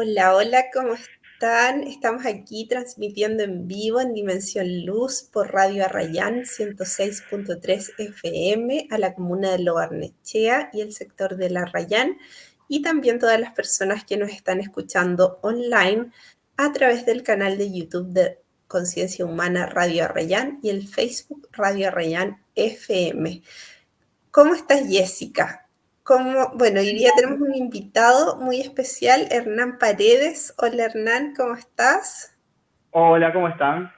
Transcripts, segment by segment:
Hola, hola, ¿cómo están? Estamos aquí transmitiendo en vivo en Dimensión Luz por Radio Arrayán 106.3 FM a la comuna de Lo Barnechea y el sector de La Arrayán, y también todas las personas que nos están escuchando online a través del canal de YouTube de Conciencia Humana Radio Arrayán y el Facebook Radio Arrayán FM. ¿Cómo estás, Jessica? Bueno, hoy día tenemos un invitado muy especial, Hernán Paredes. Hola, Hernán, ¿cómo estás? Hola, ¿cómo están?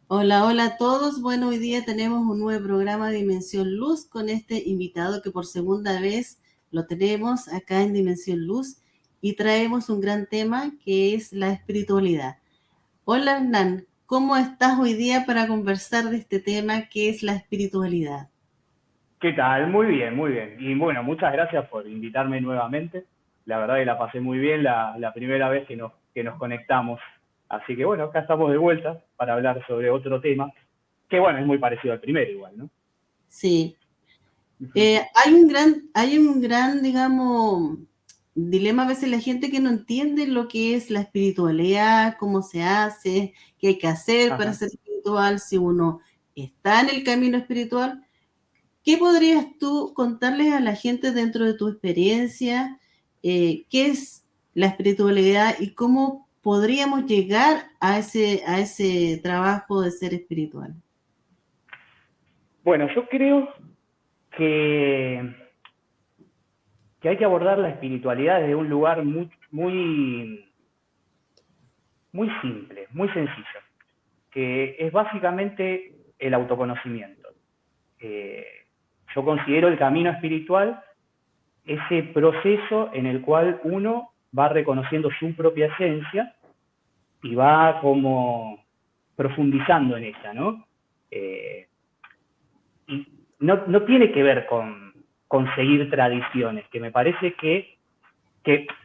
Hola, hola a todos. Bueno, hoy día tenemos un nuevo programa de Dimensión Luz con este invitado que por segunda vez lo tenemos acá en Dimensión Luz y traemos un gran tema que es la espiritualidad. Hola, Hernán, ¿cómo estás hoy día para conversar de este tema que es la espiritualidad? ¿Qué tal? Muy bien, muy bien. Y bueno, muchas gracias por invitarme nuevamente. La verdad que la pasé muy bien la primera vez que nos conectamos. Así que bueno, acá estamos de vuelta para hablar sobre otro tema, que bueno, es muy parecido al primero igual, ¿no? Sí. Ujú. Hay un gran, digamos, dilema a veces la gente que no entiende lo que es la espiritualidad, cómo se hace, qué hay que hacer para Ajá. ser espiritual, si uno está en el camino espiritual. ¿Qué podrías tú contarles a la gente dentro de tu experiencia? ¿Qué es la espiritualidad y cómo podríamos llegar a ese trabajo de ser espiritual? Bueno, yo creo que, que hay que abordar la espiritualidad desde un lugar muy simple, muy sencillo, que es básicamente el autoconocimiento. Eh, yo considero el camino espiritual ese proceso en el cual uno va reconociendo su propia esencia y va como profundizando en ella, ¿no? Y no tiene que ver con seguir tradiciones, que me parece que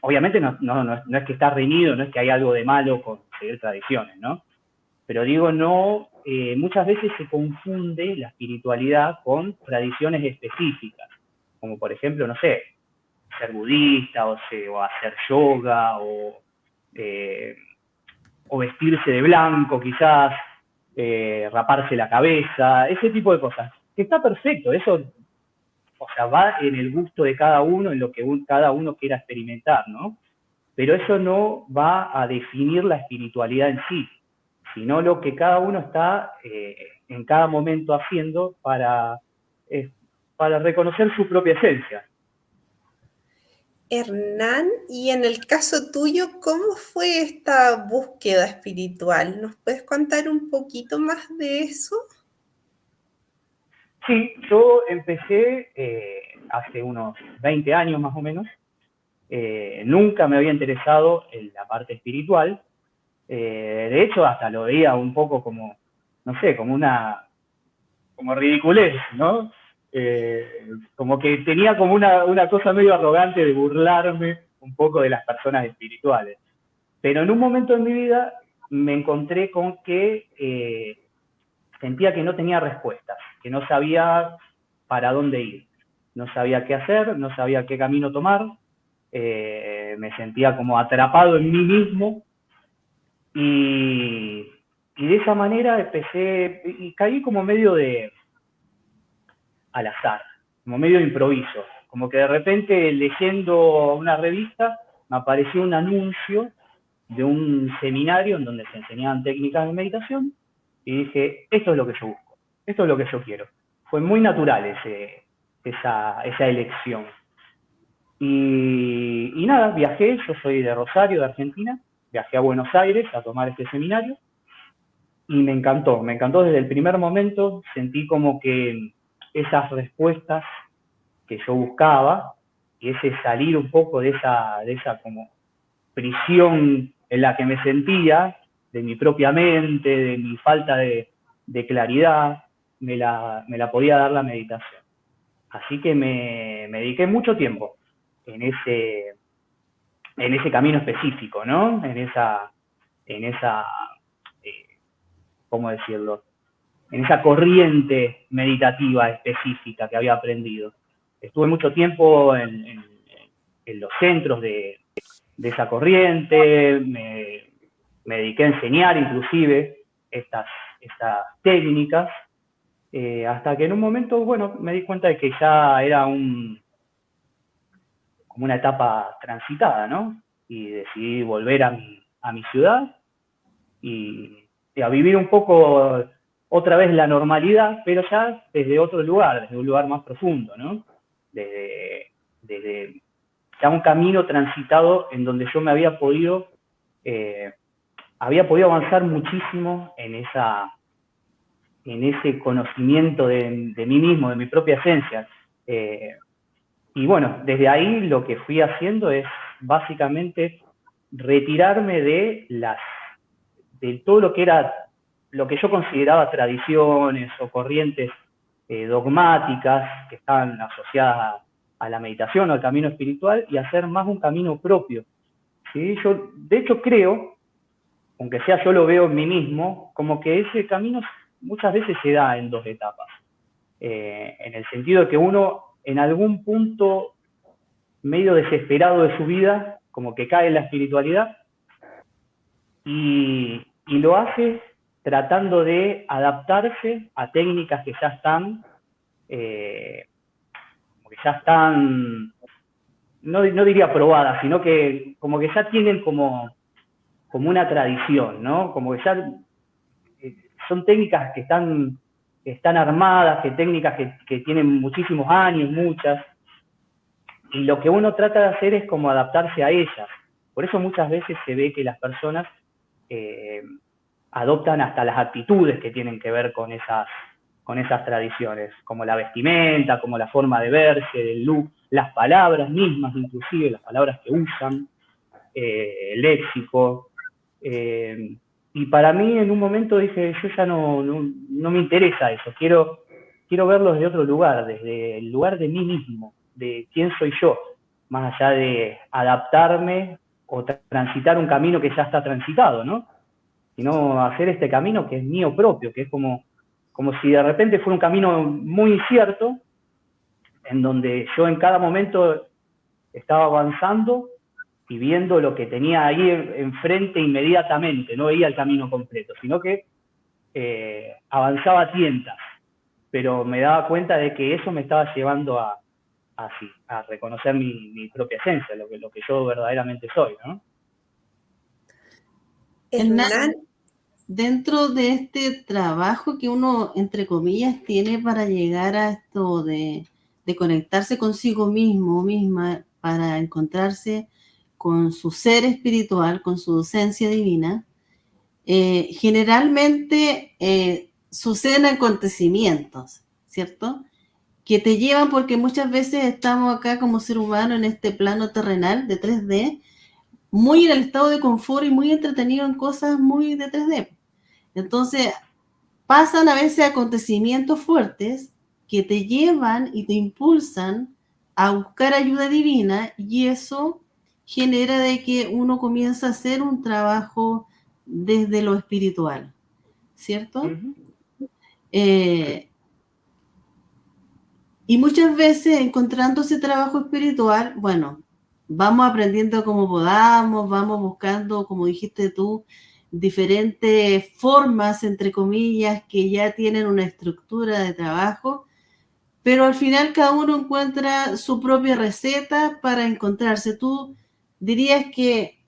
obviamente no es que está reñido, no es que hay algo de malo con seguir tradiciones, ¿no? Pero digo, no, muchas veces se confunde la espiritualidad con tradiciones específicas, como por ejemplo, no sé, ser budista o hacer yoga eh, o vestirse de blanco quizás, raparse la cabeza, ese tipo de cosas. Que está perfecto, eso, o sea, va en el gusto de cada uno, en lo que cada uno quiera experimentar, ¿no? Pero eso no va a definir la espiritualidad en sí, sino lo que cada uno está en cada momento haciendo eh, para reconocer su propia esencia. Hernán, y en el caso tuyo, ¿cómo fue esta búsqueda espiritual? ¿Nos puedes contar un poquito más de eso? Sí, yo empecé hace unos 20 años más o menos. Nunca me había interesado en la parte espiritual. De hecho, hasta lo veía un poco como, no sé, como ridiculez, ¿no? Como que tenía como una cosa medio arrogante de burlarme un poco de las personas espirituales. Pero en un momento en mi vida me encontré con que sentía que no tenía respuestas, que no sabía para dónde ir, no sabía qué hacer, no sabía qué camino tomar, me sentía como atrapado en mí mismo y, y de esa manera empecé y caí como medio de al azar, como medio de improviso, como que de repente leyendo una revista me apareció un anuncio de un seminario en donde se enseñaban técnicas de meditación y dije, esto es lo que yo busco, esto es lo que yo quiero. Fue muy natural esa elección. Y nada, viajé, yo soy de Rosario, de Argentina, viajé a Buenos Aires a tomar este seminario y me encantó desde el primer momento, sentí como que esas respuestas que yo buscaba y ese salir un poco de esa como prisión en la que me sentía, de mi propia mente, de mi falta de claridad, me la podía dar la meditación. Así que me dediqué mucho tiempo en ese camino específico, ¿no? En esa eh, ¿cómo decirlo? En esa corriente meditativa específica que había aprendido. Estuve mucho tiempo en los centros de esa corriente, me dediqué a enseñar inclusive estas técnicas, hasta que en un momento, bueno, me di cuenta de que ya era como una etapa transitada, ¿no? Y decidí volver a mi ciudad y a vivir un poco otra vez la normalidad, pero ya desde otro lugar, desde un lugar más profundo, ¿no? Desde ya un camino transitado en donde yo me había podido avanzar muchísimo en ese conocimiento de mí mismo, de mi propia esencia. Y bueno, desde ahí lo que fui haciendo es básicamente retirarme de todo lo que era, lo que yo consideraba tradiciones o corrientes dogmáticas que estaban asociadas a la meditación o al camino espiritual, y hacer más un camino propio. ¿Sí? Yo, de hecho, creo, aunque sea yo lo veo en mí mismo, como que ese camino muchas veces se da en dos etapas. En el sentido de que uno, en algún punto medio desesperado de su vida, como que cae en la espiritualidad y lo hace tratando de adaptarse a técnicas que ya están, no diría probadas, sino que como que ya tienen como una tradición, ¿no? Como que ya son técnicas que están armadas, técnicas que tienen muchísimos años, muchas, y lo que uno trata de hacer es como adaptarse a ellas. Por eso muchas veces se ve que las personas adoptan hasta las actitudes que tienen que ver con esas tradiciones, como la vestimenta, como la forma de verse, el look, las palabras mismas, inclusive las palabras que usan, el léxico. Y para mí en un momento dije, yo ya no me interesa eso, quiero verlo desde otro lugar, desde el lugar de mí mismo, de quién soy yo, más allá de adaptarme o transitar un camino que ya está transitado, ¿no? Sino hacer este camino que es mío propio, que es como si de repente fuera un camino muy incierto, en donde yo en cada momento estaba avanzando y viendo lo que tenía ahí enfrente inmediatamente, no veía el camino completo, sino que avanzaba a tientas, pero me daba cuenta de que eso me estaba llevando a reconocer mi propia esencia, lo que yo verdaderamente soy, ¿no? Hernán, dentro de este trabajo que uno, entre comillas, tiene para llegar a esto de conectarse consigo mismo, misma, para encontrarse con su ser espiritual, con su esencia divina, generalmente suceden acontecimientos, ¿cierto? Que te llevan, porque muchas veces estamos acá como ser humano en este plano terrenal de 3D, muy en el estado de confort y muy entretenido en cosas muy de 3D. Entonces, pasan a veces acontecimientos fuertes que te llevan y te impulsan a buscar ayuda divina, y eso genera de que uno comienza a hacer un trabajo desde lo espiritual, ¿cierto? Uh-huh. Y muchas veces encontrando ese trabajo espiritual, bueno, vamos aprendiendo como podamos, vamos buscando, como dijiste tú, diferentes formas, entre comillas, que ya tienen una estructura de trabajo, pero al final cada uno encuentra su propia receta para encontrarse. Tú dirías que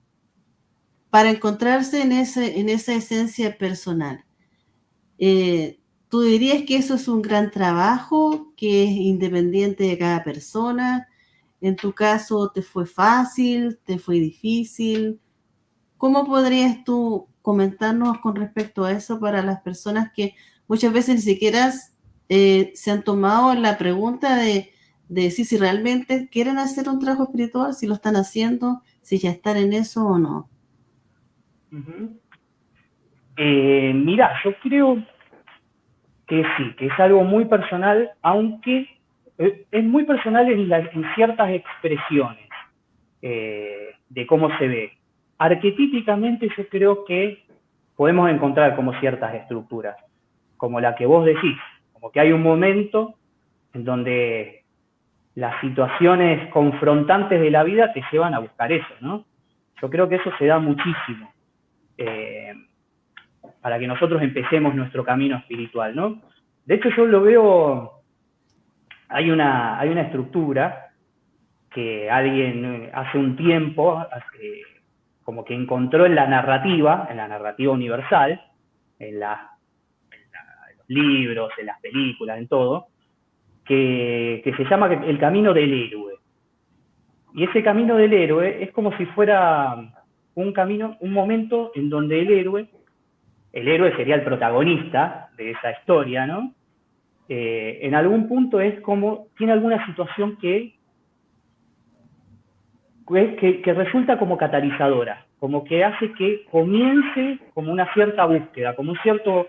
para encontrarse en esa esencia personal, ¿tú dirías que eso es un gran trabajo, que es independiente de cada persona? ¿En tu caso te fue fácil, te fue difícil? ¿Cómo podrías tú comentarnos con respecto a eso para las personas que muchas veces ni siquiera se han tomado la pregunta de decir si realmente quieren hacer un trabajo espiritual, si lo están haciendo, si ya están en eso o no? Uh-huh. Mira, yo creo que sí, que es algo muy personal, aunque es muy personal en ciertas expresiones de cómo se ve. Arquetípicamente yo creo que podemos encontrar como ciertas estructuras, como la que vos decís, como que hay un momento en donde las situaciones confrontantes de la vida te llevan a buscar eso, ¿no? Yo creo que eso se da muchísimo para que nosotros empecemos nuestro camino espiritual, ¿no? De hecho, yo lo veo, hay una estructura que alguien hace un tiempo como que encontró en la narrativa universal, en los libros, en las películas, en todo, que se llama el camino del héroe. Y ese camino del héroe es como si fuera un momento en donde el héroe sería el protagonista de esa historia, ¿no? En algún punto es como, tiene alguna situación que resulta como catalizadora, como que hace que comience como una cierta búsqueda, como un cierto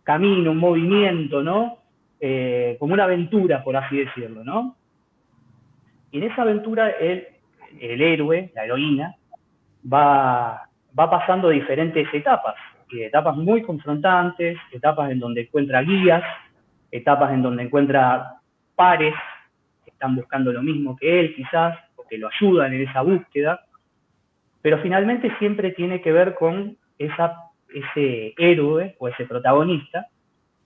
camino, un movimiento, ¿no? Como una aventura, por así decirlo, ¿no? Y en esa aventura el héroe, la heroína, va pasando diferentes etapas muy confrontantes, etapas en donde encuentra guías, etapas en donde encuentra pares que están buscando lo mismo que él quizás, o que lo ayudan en esa búsqueda, pero finalmente siempre tiene que ver con ese héroe o ese protagonista,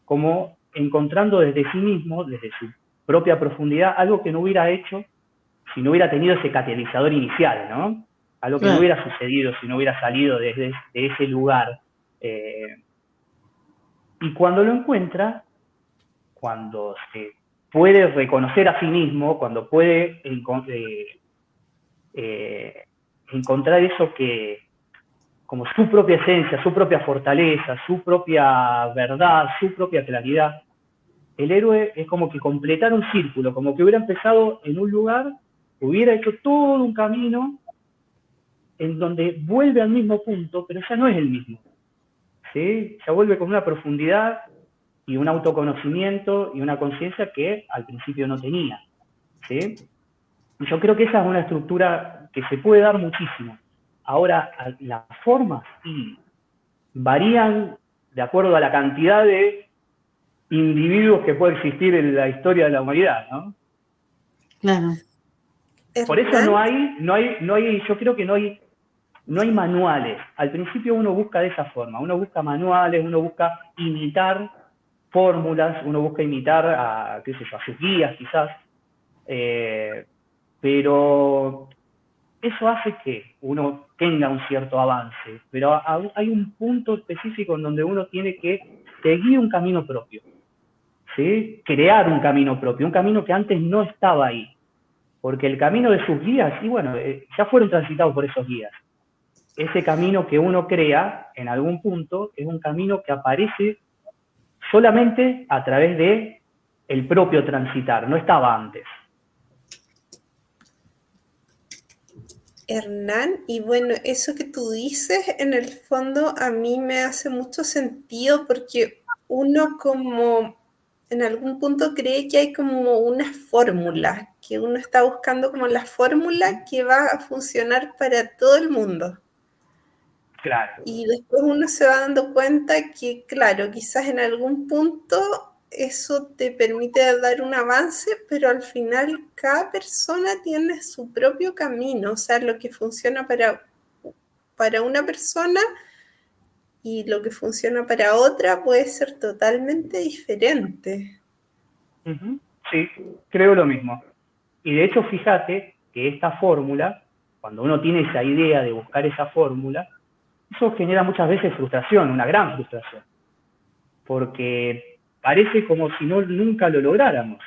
como encontrando desde sí mismo, desde su propia profundidad, algo que no hubiera hecho si no hubiera tenido ese catalizador inicial, ¿no? Algo que no hubiera sucedido si no hubiera salido de ese lugar. Y cuando lo encuentra, cuando se puede reconocer a sí mismo, cuando puede encontrar eso que, como su propia esencia, su propia fortaleza, su propia verdad, su propia claridad, el héroe es como que completar un círculo, como que hubiera empezado en un lugar, hubiera hecho todo un camino en donde vuelve al mismo punto, pero ya no es el mismo, ¿sí? Ya vuelve con una profundidad y un autoconocimiento y una conciencia que al principio no tenía, ¿sí? Y yo creo que esa es una estructura que se puede dar muchísimo. Ahora, las formas sí varían de acuerdo a la cantidad de individuos que puede existir en la historia de la humanidad, ¿no? Claro. Por eso no hay, yo creo que no hay manuales. Al principio uno busca de esa forma, uno busca manuales, uno busca imitar fórmulas, uno busca imitar a sus guías quizás, pero eso hace que uno tenga un cierto avance, pero hay un punto específico en donde uno tiene que seguir un camino propio, ¿sí? Crear un camino propio, un camino que antes no estaba ahí, porque el camino de sus guías, y bueno, ya fueron transitados por esos guías. Ese camino que uno crea en algún punto es un camino que aparece solamente a través de el propio transitar, no estaba antes. Hernán, y bueno, eso que tú dices, en el fondo a mí me hace mucho sentido porque uno como en algún punto cree que hay como una fórmula, que uno está buscando como la fórmula que va a funcionar para todo el mundo. Claro. Y después uno se va dando cuenta que, claro, quizás en algún punto eso te permite dar un avance, pero al final cada persona tiene su propio camino, o sea, lo que funciona para una persona y lo que funciona para otra puede ser totalmente diferente. Sí, creo lo mismo. Y de hecho, fíjate que esta fórmula, cuando uno tiene esa idea de buscar esa fórmula, eso genera muchas veces frustración, una gran frustración, porque parece como si nunca lo lográramos,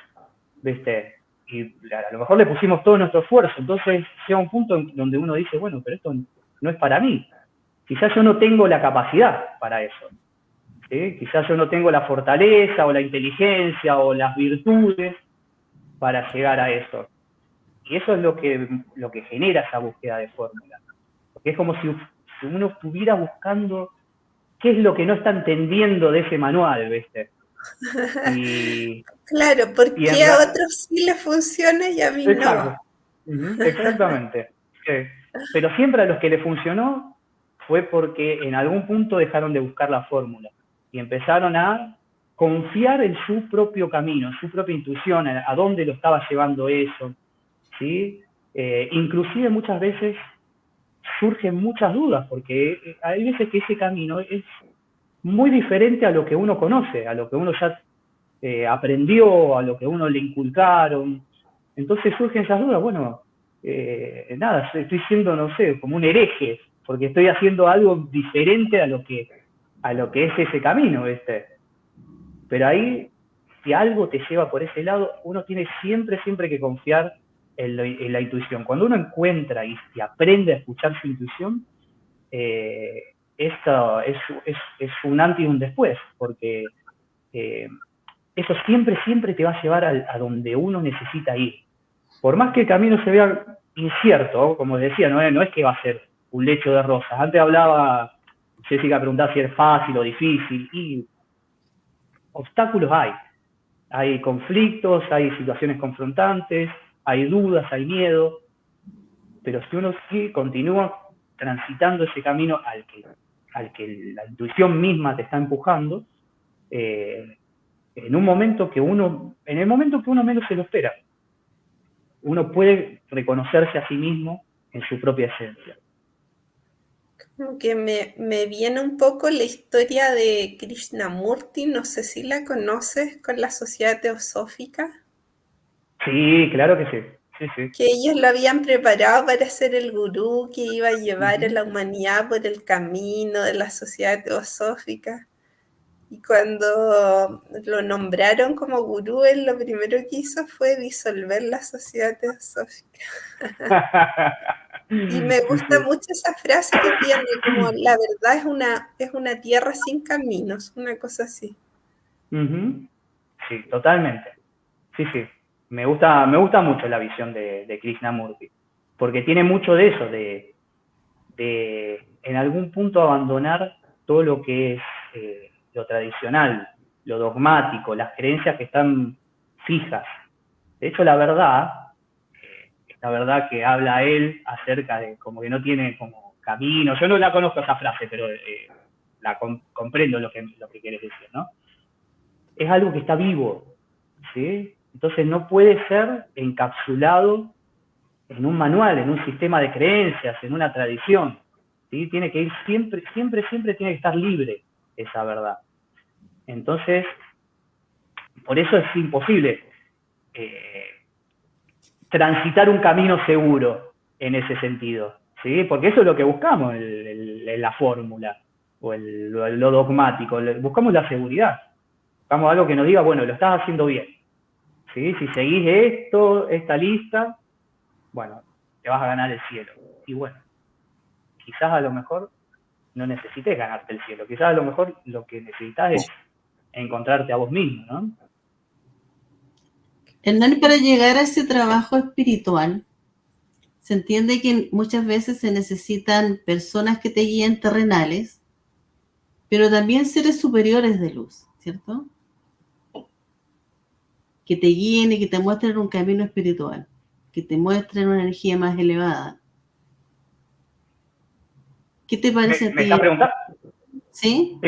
¿viste? Y a lo mejor le pusimos todo nuestro esfuerzo, entonces llega un punto en donde uno dice, bueno, pero esto no es para mí, quizás yo no tengo la capacidad para eso, ¿sí? Quizás yo no tengo la fortaleza o la inteligencia o las virtudes para llegar a eso. Y eso es lo que genera esa búsqueda de fórmula, porque es como si uno estuviera buscando qué es lo que no está entendiendo de ese manual, ¿viste? Claro, ¿por qué a otros sí les funciona y a mí exacto. no? Exactamente. Sí. Pero siempre a los que les funcionó fue porque en algún punto dejaron de buscar la fórmula y empezaron a confiar en su propio camino, en su propia intuición, a dónde lo estaba llevando eso, ¿sí? Inclusive muchas veces surgen muchas dudas, porque hay veces que ese camino es muy diferente a lo que uno conoce, a lo que uno ya aprendió, a lo que uno le inculcaron. Entonces surgen esas dudas, bueno, nada, estoy siendo, no sé, como un hereje, porque estoy haciendo algo diferente a lo que es ese camino, ¿viste? Pero ahí, si algo te lleva por ese lado, uno tiene siempre que confiar en la intuición. Cuando uno encuentra y aprende a escuchar su intuición, esto es un antes y un después, porque eso siempre te va a llevar a donde uno necesita ir. Por más que el camino se vea incierto, como decía, no es que va a ser un lecho de rosas. Antes hablaba, Jessica preguntaba si es fácil o difícil, y obstáculos hay conflictos, hay situaciones confrontantes, hay dudas, hay miedo, pero si uno sí continúa transitando ese camino al que la intuición misma te está empujando, en el momento que uno menos se lo espera, uno puede reconocerse a sí mismo en su propia esencia. Como que me viene un poco la historia de Krishnamurti, no sé si la conoces, con la Sociedad Teosófica. Sí, claro que sí. Sí. Que ellos lo habían preparado para ser el gurú que iba a llevar a Uh-huh. la humanidad por el camino de la Sociedad Teosófica. Y cuando lo nombraron como gurú, él lo primero que hizo fue disolver la Sociedad Teosófica. Y me gusta Sí. mucho esa frase que tiene, como la verdad es una tierra sin caminos, una cosa así. Uh-huh. Sí, totalmente. Sí. Me gusta mucho la visión de Krishnamurti, porque tiene mucho de eso, de en algún punto abandonar todo lo que es lo tradicional, lo dogmático, las creencias que están fijas. De hecho, la verdad, esta verdad que habla él acerca de como que no tiene como camino, yo no la conozco esa frase, pero comprendo lo que quieres decir, ¿no? Es algo que está vivo, ¿sí? Entonces no puede ser encapsulado en un manual, en un sistema de creencias, en una tradición, ¿sí? Tiene que ir siempre tiene que estar libre esa verdad. Entonces, por eso es imposible transitar un camino seguro en ese sentido, ¿sí? Porque eso es lo que buscamos en la fórmula, o lo dogmático, buscamos la seguridad, buscamos algo que nos diga, bueno, lo estás haciendo bien, ¿sí? Si seguís esta lista, bueno, te vas a ganar el cielo. Y bueno, quizás a lo mejor no necesites ganarte el cielo, quizás a lo mejor lo que necesitas es encontrarte a vos mismo, ¿no? Hernán, para llegar a ese trabajo espiritual, se entiende que muchas veces se necesitan personas que te guíen terrenales, pero también seres superiores de luz, ¿cierto? Que te guíen y que te muestren un camino espiritual, que te muestren una energía más elevada. ¿Qué te parece a ¿Me ti? estás preguntando? ¿Sí?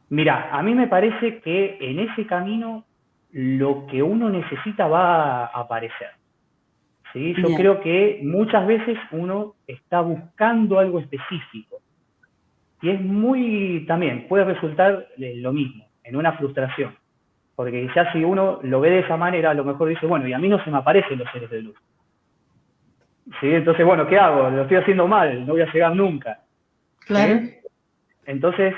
Mira, a mí me parece que en ese camino lo que uno necesita va a aparecer. ¿Sí? Yo creo que muchas veces uno está buscando algo específico. Y es también puede resultar lo mismo, en una frustración. Porque ya si uno lo ve de esa manera, a lo mejor dice, bueno, y a mí no se me aparecen los seres de luz. ¿Sí? Entonces, bueno, ¿qué hago? Lo estoy haciendo mal, no voy a llegar nunca. Claro. ¿Sí? Entonces,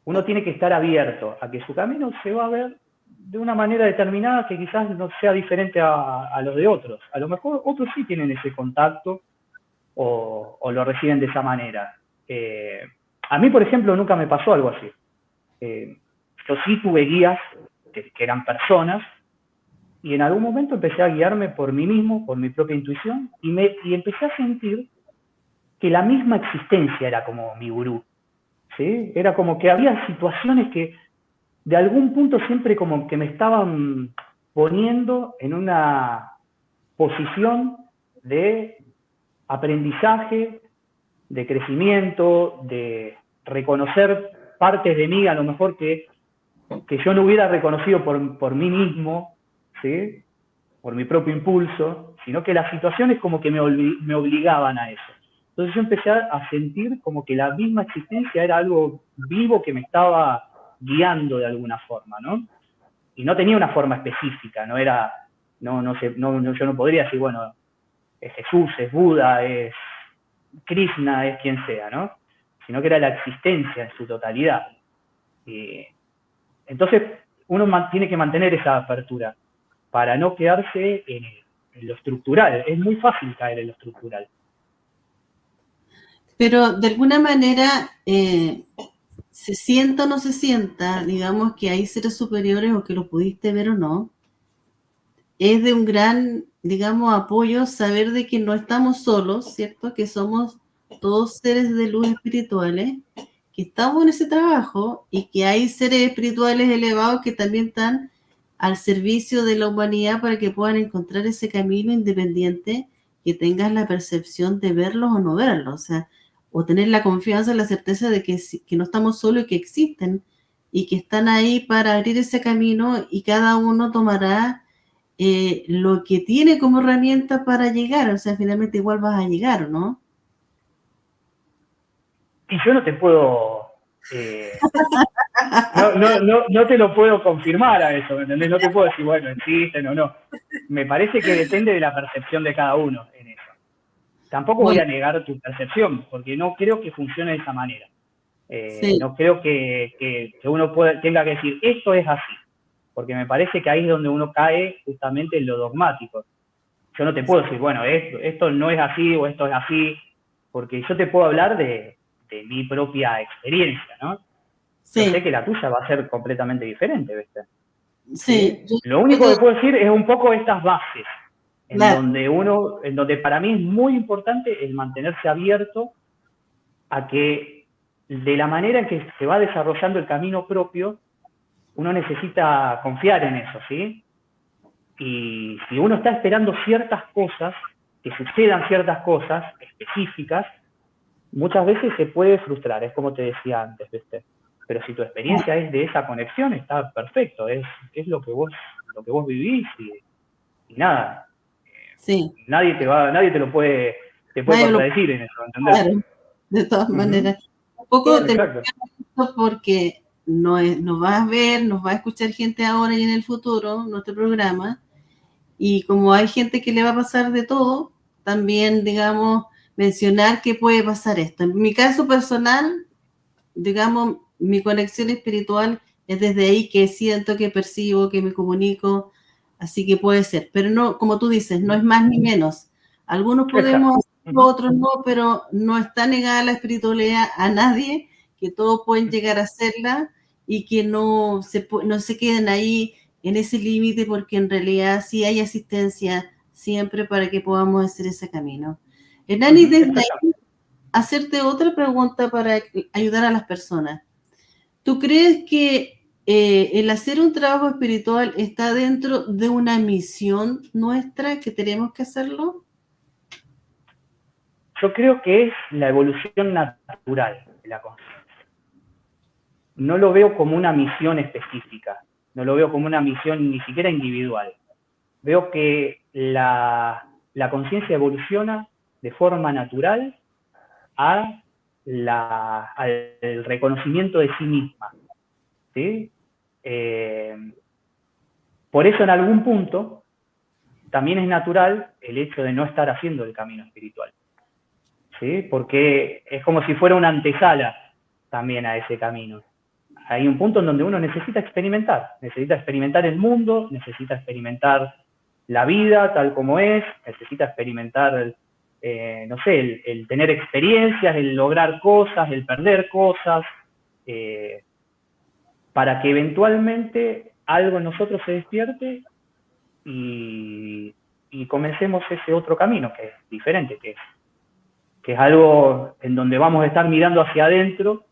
uno tiene que estar abierto a que su camino se va a ver de una manera determinada que quizás no sea diferente a los de otros. A lo mejor otros sí tienen ese contacto o lo reciben de esa manera. A mí, por ejemplo, nunca me pasó algo así. Yo sí tuve guías que eran personas y en algún momento empecé a guiarme por mí mismo, por mi propia intuición y empecé a sentir que la misma existencia era como mi gurú. ¿Sí? Era como que había situaciones que de algún punto siempre como que me estaban poniendo en una posición de aprendizaje, de crecimiento, de reconocer partes de mí a lo mejor que yo no hubiera reconocido por mí mismo, ¿sí? Por mi propio impulso. sino que las situaciones como que me obligaban a eso. Entonces yo empecé a sentir como que la misma existencia era algo vivo que me estaba guiando de alguna forma, ¿no? Y no tenía una forma específica, no era, no sé, yo no podría decir, bueno, es Jesús, es Buda, es Krishna, es quien sea, ¿no? Sino que era la existencia en su totalidad. Entonces, uno tiene que mantener esa apertura para no quedarse en lo estructural. Es muy fácil caer en lo estructural. Pero de alguna manera, se sienta o no se sienta, digamos que hay seres superiores o que lo pudiste ver o no, es de un gran, digamos, apoyo saber de que no estamos solos, ¿cierto? Que somos todos seres de luz espirituales, que estamos en ese trabajo y que hay seres espirituales elevados que también están al servicio de la humanidad para que puedan encontrar ese camino independiente, que tengas la percepción de verlos o no verlos, o sea, o tener la confianza, la certeza de que no estamos solos y que existen y que están ahí para abrir ese camino y cada uno tomará lo que tiene como herramienta para llegar, o sea, finalmente igual vas a llegar, ¿no? Y yo no te puedo, no te lo puedo confirmar a eso, ¿me entendés? No te puedo decir, bueno, existen o no. Me parece que depende de la percepción de cada uno en eso. Tampoco voy a negar tu percepción, porque no creo que funcione de esa manera. Sí. No creo que uno tenga que decir, esto es así, porque me parece que ahí es donde uno cae justamente en lo dogmático. Yo no te puedo decir, bueno, esto no es así o esto es así, porque yo te puedo hablar de mi propia experiencia, ¿no? Sí. Yo sé que la tuya va a ser completamente diferente, ¿viste? Sí. Lo único que puedo decir es un poco estas bases, en donde para mí es muy importante el mantenerse abierto a que de la manera en que se va desarrollando el camino propio, uno necesita confiar en eso, ¿sí? Y si uno está esperando ciertas cosas, que sucedan ciertas cosas específicas, muchas veces se puede frustrar, es como te decía antes, ¿viste? Pero si tu experiencia es de esa conexión, está perfecto, es lo que vos vivís y nada. Sí. Nadie te lo puede contradecir en eso, ¿entendés? Claro, de todas maneras. Un poco te porque nos vas a ver, nos va a escuchar gente ahora y en el futuro, nuestro programa, y como hay gente que le va a pasar de todo, también, digamos, mencionar que puede pasar esto. En mi caso personal, digamos, mi conexión espiritual es desde ahí que siento, que percibo, que me comunico, así que puede ser. Pero no, como tú dices, no es más ni menos. Algunos podemos hacerlo, otros no, pero no está negada la espiritualidad a nadie, que todos pueden llegar a hacerla y que no se queden ahí en ese límite, porque en realidad sí hay asistencia siempre para que podamos hacer ese camino. Hernani, desde ahí, hacerte otra pregunta para ayudar a las personas. ¿Tú crees que el hacer un trabajo espiritual está dentro de una misión nuestra que tenemos que hacerlo? Yo creo que es la evolución natural de la conciencia. No lo veo como una misión específica, no lo veo como una misión ni siquiera individual. Veo que la conciencia evoluciona de forma natural al reconocimiento de sí misma, ¿sí? Por eso en algún punto también es natural el hecho de no estar haciendo el camino espiritual, ¿sí? Porque es como si fuera una antesala también a ese camino. Hay un punto en donde uno necesita experimentar el mundo, necesita experimentar la vida tal como es, necesita experimentar, no sé, el tener experiencias, el lograr cosas, el perder cosas, para que eventualmente algo en nosotros se despierte y comencemos ese otro camino que es diferente, que es algo en donde vamos a estar mirando hacia adentro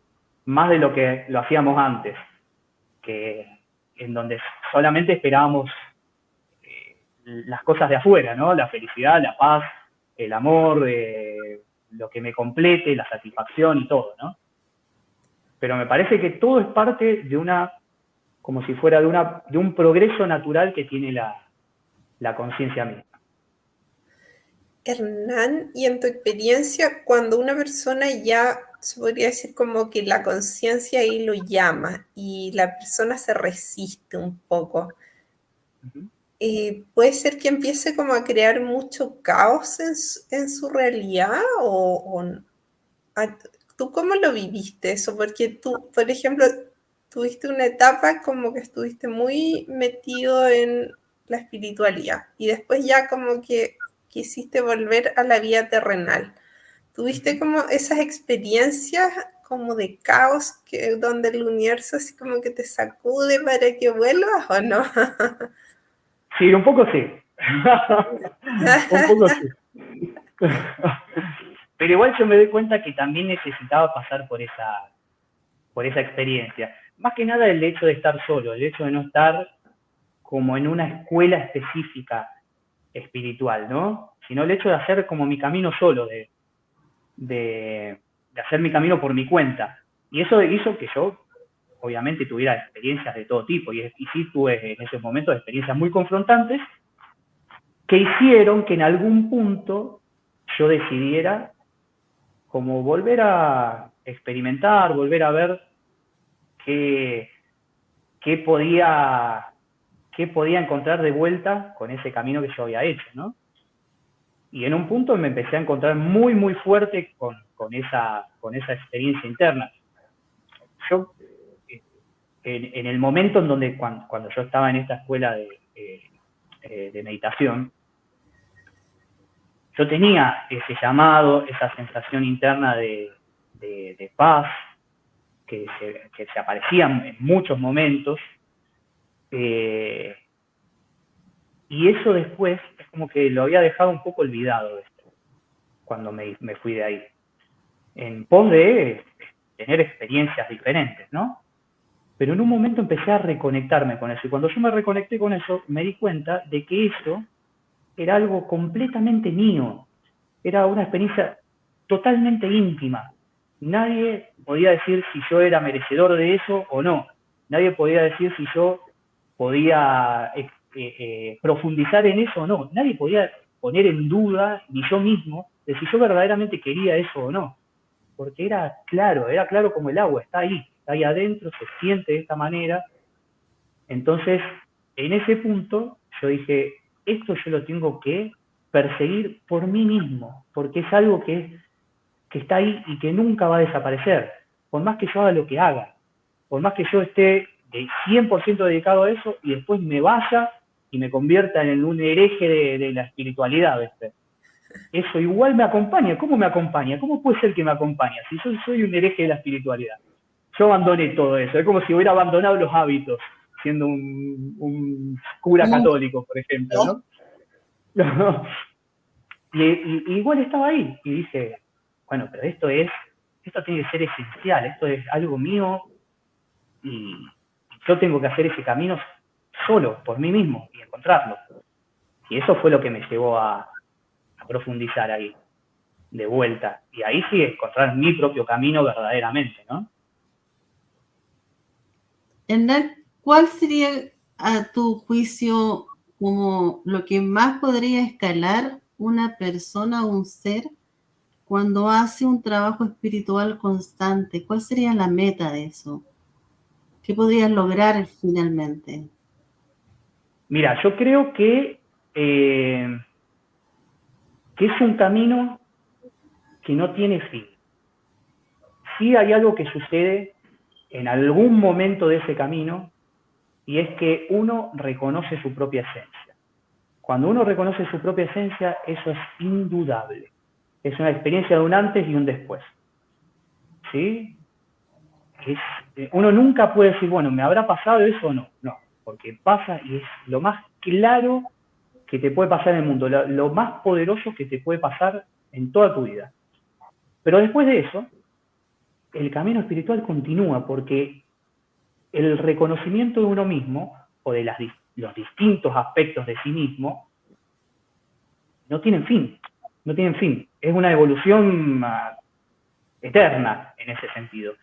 más de lo que lo hacíamos antes, que en donde solamente esperábamos las cosas de afuera, ¿no? La felicidad, la paz, el amor, lo que me complete, la satisfacción y todo, ¿no? Pero me parece que todo es parte de como si fuera de un progreso natural que tiene la conciencia misma. Hernán, y en tu experiencia, cuando una persona ya, se podría decir como que la conciencia ahí lo llama y la persona se resiste un poco, Ujú. ¿puede ser que empiece como a crear mucho caos en su realidad Ah, ¿Tú cómo lo viviste eso? Porque tú, por ejemplo, tuviste una etapa como que estuviste muy metido en la espiritualidad y después ya como que quisiste volver a la vida terrenal. ¿Tuviste Ujú. como esas experiencias como de caos que, donde el universo así como que te sacude para que vuelvas o no? Sí, un poco sí. Un poco sí. Pero igual yo me doy cuenta que también necesitaba pasar por esa experiencia. Más que nada el hecho de estar solo, el hecho de no estar como en una escuela específica espiritual, ¿no? Sino el hecho de hacer como mi camino solo, de hacer mi camino por mi cuenta. Y eso hizo que yo, obviamente, tuviera experiencias de todo tipo. Y sí tuve en esos momentos experiencias muy confrontantes que hicieron que en algún punto yo decidiera como volver a experimentar, volver a ver qué, qué podía, qué podía encontrar de vuelta con ese camino que yo había hecho, ¿no? Y en un punto me empecé a encontrar muy, muy fuerte con esa experiencia interna. Yo, en el momento en donde, cuando yo estaba en esta escuela de meditación, yo tenía ese llamado, esa sensación interna de paz, que se aparecían en muchos momentos, eh, y eso después es como que lo había dejado un poco olvidado cuando me fui de ahí, en pos de tener experiencias diferentes, ¿no? Pero en un momento empecé a reconectarme con eso, y cuando yo me reconecté con eso, me di cuenta de que eso era algo completamente mío, era una experiencia totalmente íntima. Nadie podía decir si yo era merecedor de eso o no. Nadie podía decir si yo podía profundizar en eso o no. Nadie podía poner en duda, ni yo mismo, de si yo verdaderamente quería eso o no. Porque era claro como el agua, está ahí adentro, se siente de esta manera. Entonces, en ese punto, yo dije, esto yo lo tengo que perseguir por mí mismo, porque es algo que está ahí y que nunca va a desaparecer, por más que yo haga lo que haga, por más que yo esté de 100% dedicado a eso y después me vaya y me convierta en un hereje de la espiritualidad, ¿viste? Eso igual me acompaña. ¿Cómo me acompaña? ¿Cómo puede ser que me acompañe? Si yo soy un hereje de la espiritualidad. Yo abandoné todo eso. Es como si hubiera abandonado los hábitos, siendo un cura católico, por ejemplo, ¿no? Y igual estaba ahí. Y dije, bueno, pero esto tiene que ser esencial, esto es algo mío y yo tengo que hacer ese camino solo, por mí mismo, y encontrarlo. Y eso fue lo que me llevó a profundizar ahí, de vuelta. Y ahí sí encontrar mi propio camino verdaderamente, ¿no? Hernán, ¿cuál sería a tu juicio como lo que más podría escalar una persona o un ser cuando hace un trabajo espiritual constante? ¿Cuál sería la meta de eso? ¿Qué podrías lograr finalmente? Mira, yo creo que es un camino que no tiene fin. Sí hay algo que sucede en algún momento de ese camino y es que uno reconoce su propia esencia. Cuando uno reconoce su propia esencia, eso es indudable. Es una experiencia de un antes y un después. ¿Sí? Uno nunca puede decir, bueno, ¿me habrá pasado eso o no? No, porque pasa y es lo más claro que te puede pasar en el mundo, lo más poderoso que te puede pasar en toda tu vida. Pero después de eso, el camino espiritual continúa porque el reconocimiento de uno mismo o de los distintos aspectos de sí mismo no tienen fin, no tienen fin. Es una evolución eterna en ese sentido.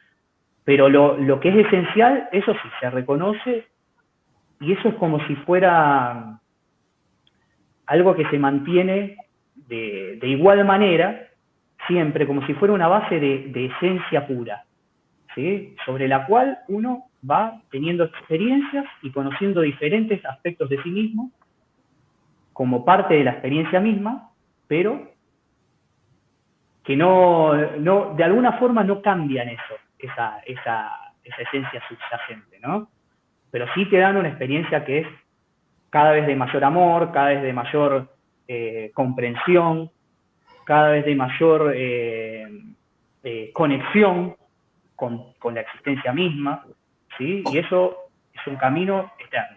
Pero lo que es esencial, eso sí, se reconoce y eso es como si fuera algo que se mantiene de igual manera, siempre como si fuera una base de esencia pura, ¿sí? Sobre la cual uno va teniendo experiencias y conociendo diferentes aspectos de sí mismo como parte de la experiencia misma, pero que no de alguna forma no cambian esa esencia subyacente, ¿no? Pero sí te dan una experiencia que es cada vez de mayor amor, cada vez de mayor comprensión, cada vez de mayor conexión con la existencia misma, ¿sí? Y eso es un camino eterno.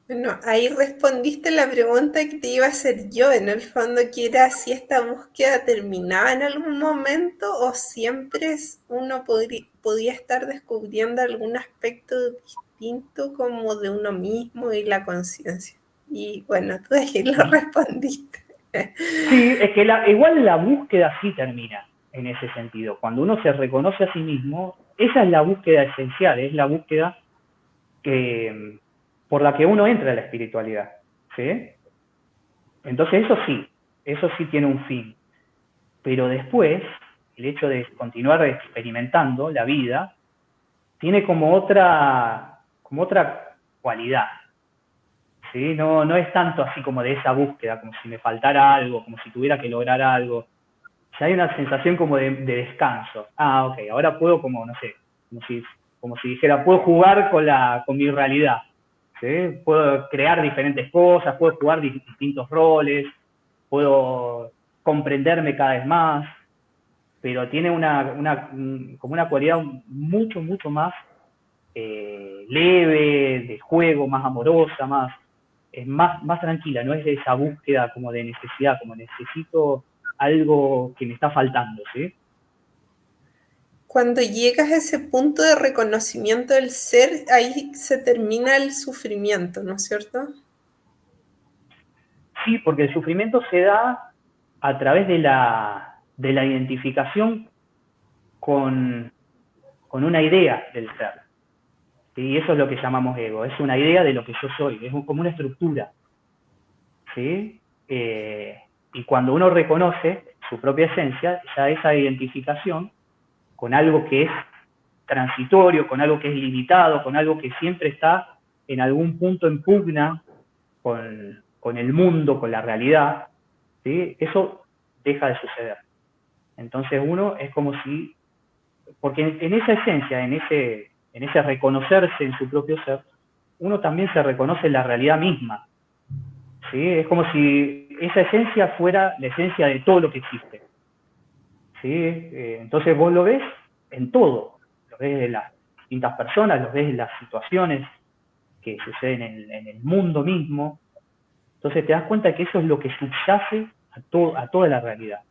Bueno, ahí respondiste la pregunta que te iba a hacer yo, en el fondo, que era si esta búsqueda terminaba en algún momento o siempre uno podía estar descubriendo algún aspecto distinto como de uno mismo y la conciencia. Y bueno, tú ahí lo respondiste. Sí, es que igual la búsqueda sí termina en ese sentido. Cuando uno se reconoce a sí mismo, esa es la búsqueda esencial, es la búsqueda por la que uno entra a la espiritualidad, ¿sí? Entonces eso sí tiene un fin. Pero después, el hecho de continuar experimentando la vida, tiene como otra cualidad, ¿sí? No es tanto así como de esa búsqueda, como si me faltara algo, como si tuviera que lograr algo. Ya hay una sensación como de descanso. Ok, ahora puedo como, no sé, como si dijera, puedo jugar con mi realidad, ¿sí? Puedo crear diferentes cosas, puedo jugar distintos roles, puedo comprenderme cada vez más, pero tiene como una cualidad mucho más leve, de juego, más amorosa, es más tranquila, no es de esa búsqueda como de necesidad, como necesito algo que me está faltando, ¿sí? Cuando llegas a ese punto de reconocimiento del ser, ahí se termina el sufrimiento, ¿no es cierto? Sí, porque el sufrimiento se da a través de la identificación con una idea del ser. Y eso es lo que llamamos ego, es una idea de lo que yo soy, es como una estructura, ¿sí? Y cuando uno reconoce su propia esencia, ya esa identificación con algo que es transitorio, con algo que es limitado, con algo que siempre está en algún punto en pugna con el mundo, con la realidad, ¿sí? Eso deja de suceder. Entonces uno es como si, porque en esa esencia, en ese reconocerse en su propio ser, uno también se reconoce en la realidad misma, ¿sí? Es como si esa esencia fuera la esencia de todo lo que existe, ¿sí? Entonces vos lo ves en todo, lo ves en las distintas personas, lo ves en las situaciones que suceden en el mundo mismo. Entonces te das cuenta que eso es lo que subyace a toda la realidad.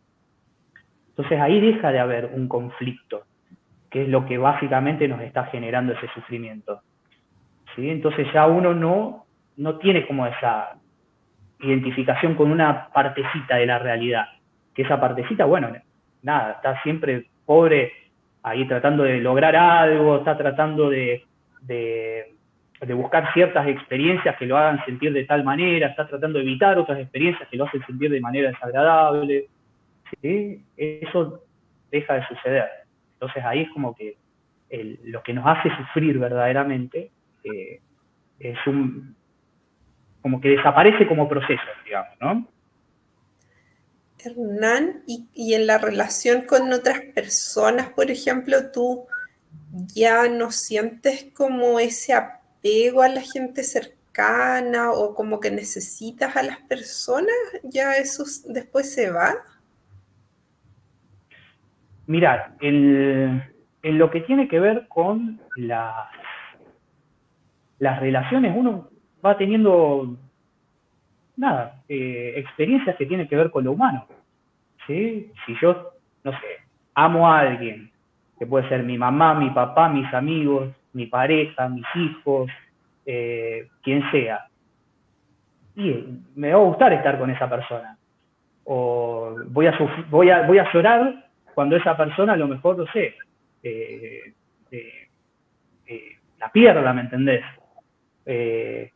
Entonces ahí deja de haber un conflicto, que es lo que básicamente nos está generando ese sufrimiento, ¿sí? Entonces ya uno no tiene como esa identificación con una partecita de la realidad, que esa partecita, bueno, nada, está siempre pobre ahí tratando de lograr algo, está tratando de buscar ciertas experiencias que lo hagan sentir de tal manera, está tratando de evitar otras experiencias que lo hacen sentir de manera desagradable, ¿sí? Eso deja de suceder. Entonces ahí es como que lo que nos hace sufrir verdaderamente es como que desaparece como proceso, digamos, ¿no? Hernán, y en la relación con otras personas, por ejemplo, tú ya no sientes como ese apego a la gente cercana o como que necesitas a las personas, ya eso después se va. Mirá, en lo que tiene que ver con las relaciones, uno va teniendo, nada, experiencias que tienen que ver con lo humano, ¿sí? Si yo, no sé, amo a alguien, que puede ser mi mamá, mi papá, mis amigos, mi pareja, mis hijos, quien sea, y me va a gustar estar con esa persona. O voy a llorar cuando esa persona a lo mejor, no sé, eh, eh, la pierda, ¿me entendés? Eh,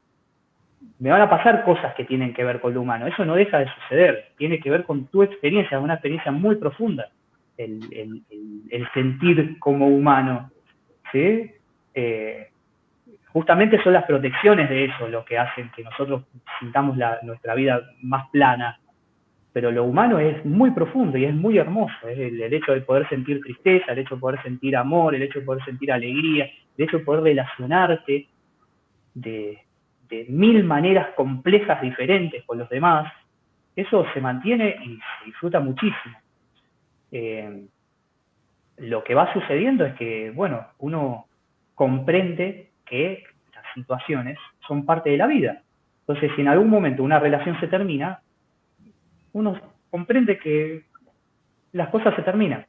me van a pasar cosas que tienen que ver con lo humano. Eso no deja de suceder. Tiene que ver con tu experiencia, una experiencia muy profunda, el sentir como humano, ¿sí? Justamente son las protecciones de eso lo que hacen que nosotros sintamos nuestra vida más plana. Pero lo humano es muy profundo y es muy hermoso. Es el hecho de poder sentir tristeza, el hecho de poder sentir amor, el hecho de poder sentir alegría, el hecho de poder relacionarte de 1000 maneras complejas diferentes con los demás. Eso se mantiene y se disfruta muchísimo. Lo que va sucediendo es que, bueno, uno comprende que las situaciones son parte de la vida. Entonces, si en algún momento una relación se termina, uno comprende que las cosas se terminan.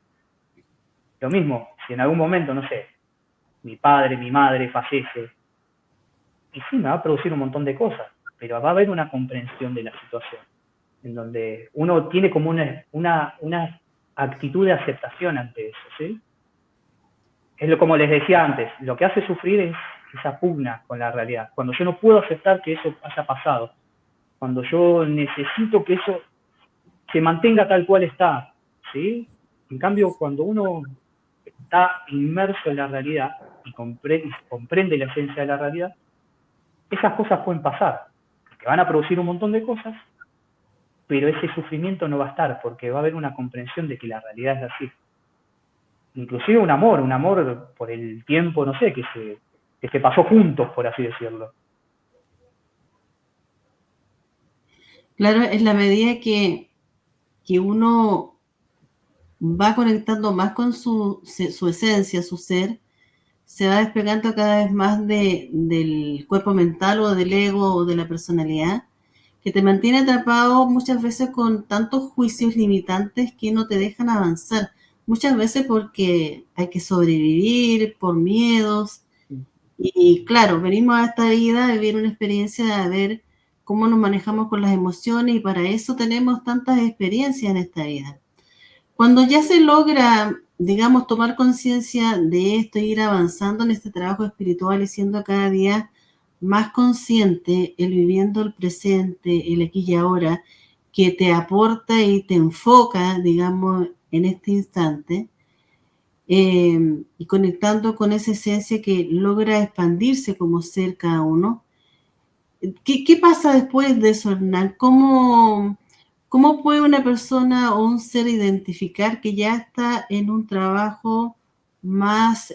Lo mismo, si en algún momento, no sé, mi padre, mi madre fallece, y sí, me va a producir un montón de cosas, pero va a haber una comprensión de la situación, en donde uno tiene como una actitud de aceptación ante eso, ¿sí? Es como les decía antes, lo que hace sufrir es esa pugna con la realidad. Cuando yo no puedo aceptar que eso haya pasado, cuando yo necesito que eso se mantenga tal cual está, ¿sí? En cambio, cuando uno está inmerso en la realidad y comprende la esencia de la realidad, esas cosas pueden pasar, que van a producir un montón de cosas, pero ese sufrimiento no va a estar, porque va a haber una comprensión de que la realidad es así. Inclusive un amor por el tiempo, no sé, que se pasó juntos, por así decirlo. Claro, en la medida que uno va conectando más con su esencia, su ser, se va despegando cada vez más del cuerpo mental o del ego o de la personalidad, que te mantiene atrapado muchas veces con tantos juicios limitantes que no te dejan avanzar. Muchas veces porque hay que sobrevivir, por miedos. Y claro, venimos a esta vida a vivir una experiencia, a ver cómo nos manejamos con las emociones y para eso tenemos tantas experiencias en esta vida. Cuando ya se logra, digamos, tomar conciencia de esto e ir avanzando en este trabajo espiritual y siendo cada día más consciente, el viviendo el presente, el aquí y ahora, que te aporta y te enfoca, digamos, en este instante, y conectando con esa esencia que logra expandirse como ser cada uno. ¿Qué pasa después de eso, Hernán? ¿Cómo puede una persona o un ser identificar que ya está en un trabajo más,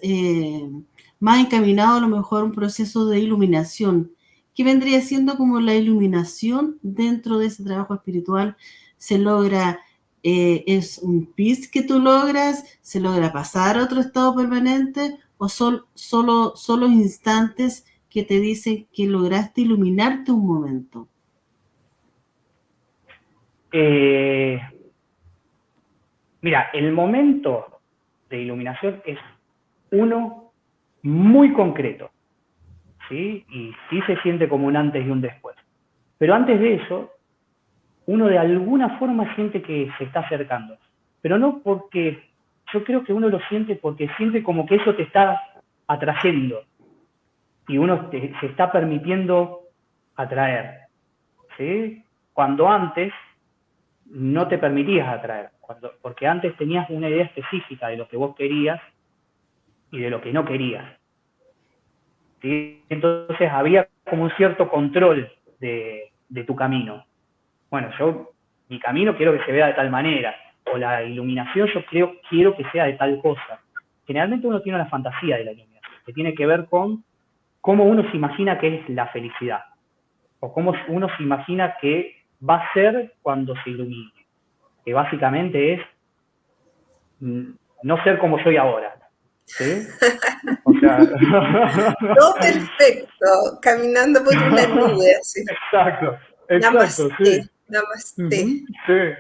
más encaminado, a lo mejor un proceso de iluminación? ¿Qué vendría siendo como la iluminación dentro de ese trabajo espiritual? ¿Se logra, es un PIS que tú logras? ¿Se logra pasar a otro estado permanente? ¿O son solo instantes que te dicen que lograste iluminarte un momento? Mira, el momento de iluminación es uno muy concreto, ¿sí? Y sí se siente como un antes y un después. Pero antes de eso, uno de alguna forma siente que se está acercando. Pero no porque, yo creo que uno lo siente porque siente como que eso te está atrayendo y uno se está permitiendo atraer, ¿sí? Cuando antes no te permitías atraer, porque antes tenías una idea específica de lo que vos querías y de lo que no querías, ¿sí? Entonces había como un cierto control de tu camino. Bueno, mi camino quiero que se vea de tal manera, o la iluminación yo quiero que sea de tal cosa. Generalmente uno tiene una fantasía de la iluminación, que tiene que ver con cómo uno se imagina que es la felicidad, o cómo uno se imagina que va a ser cuando se ilumine, que básicamente es no ser como soy ahora, ¿sí? O sea... Todo perfecto, caminando por una nube, así. Exacto, Namaste, sí. namaste. Sí.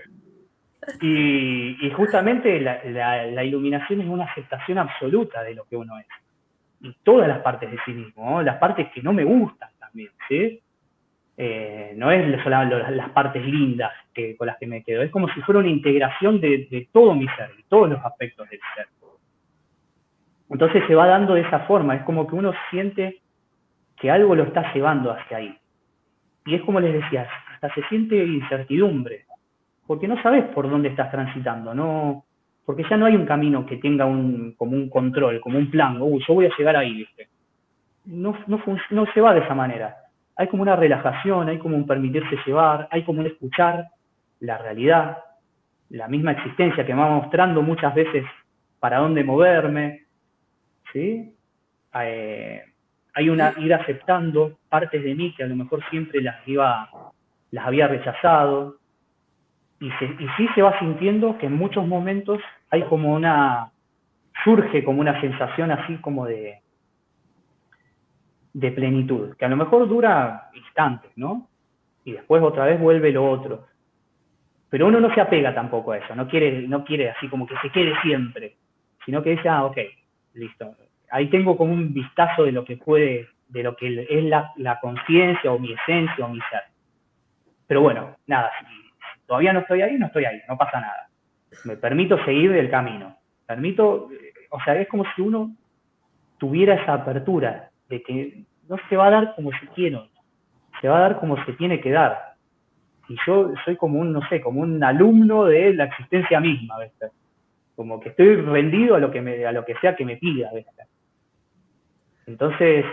Y justamente la iluminación es una aceptación absoluta de lo que uno es. Y todas las partes de sí mismo, ¿no? Las partes que no me gustan también, ¿sí? No es solo las partes lindas con las que me quedo, es como si fuera una integración de todo mi ser, de todos los aspectos del ser. Entonces se va dando de esa forma, es como que uno siente que algo lo está llevando hacia ahí. Y es como les decía, hasta se siente incertidumbre, porque no sabes por dónde estás transitando, no, porque ya no hay un camino que tenga como un control, como un plan, yo voy a llegar ahí, ¿viste? No se va de esa manera. Hay como una relajación, hay como un permitirse llevar, hay como un escuchar la realidad, la misma existencia que me va mostrando muchas veces para dónde moverme, ¿sí? Hay ir aceptando partes de mí que a lo mejor siempre las había rechazado, y sí se va sintiendo que en muchos momentos hay como surge como una sensación así como de plenitud, que a lo mejor dura instantes, ¿no? Y después otra vez vuelve lo otro. Pero uno no se apega tampoco a eso, no quiere así como que se quede siempre, sino que dice, ok, listo. Ahí tengo como un vistazo de lo que de lo que es la conciencia o mi esencia o mi ser. Pero bueno, nada, si todavía no estoy ahí, no pasa nada. Me permito seguir el camino. O sea, es como si uno tuviera esa apertura de que no se va a dar como si quiero, se va a dar como se tiene que dar. Y yo soy como no sé, como un alumno de la existencia misma, ¿ves? Como que estoy rendido a lo que sea que me pida, ¿ves? Entonces,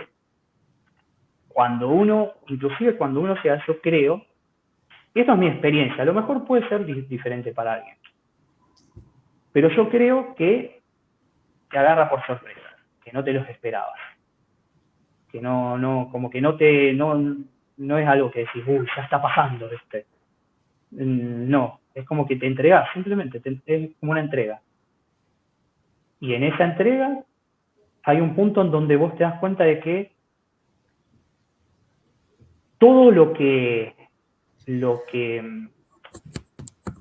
inclusive cuando uno yo creo, y esto es mi experiencia, a lo mejor puede ser diferente para alguien, pero yo creo que te agarra por sorpresa, que no te los esperabas, que como que no es algo que decís, uy, ya está pasando, ¿viste? No, es como que te entregas, simplemente, es como una entrega. Y en esa entrega hay un punto en donde vos te das cuenta de que todo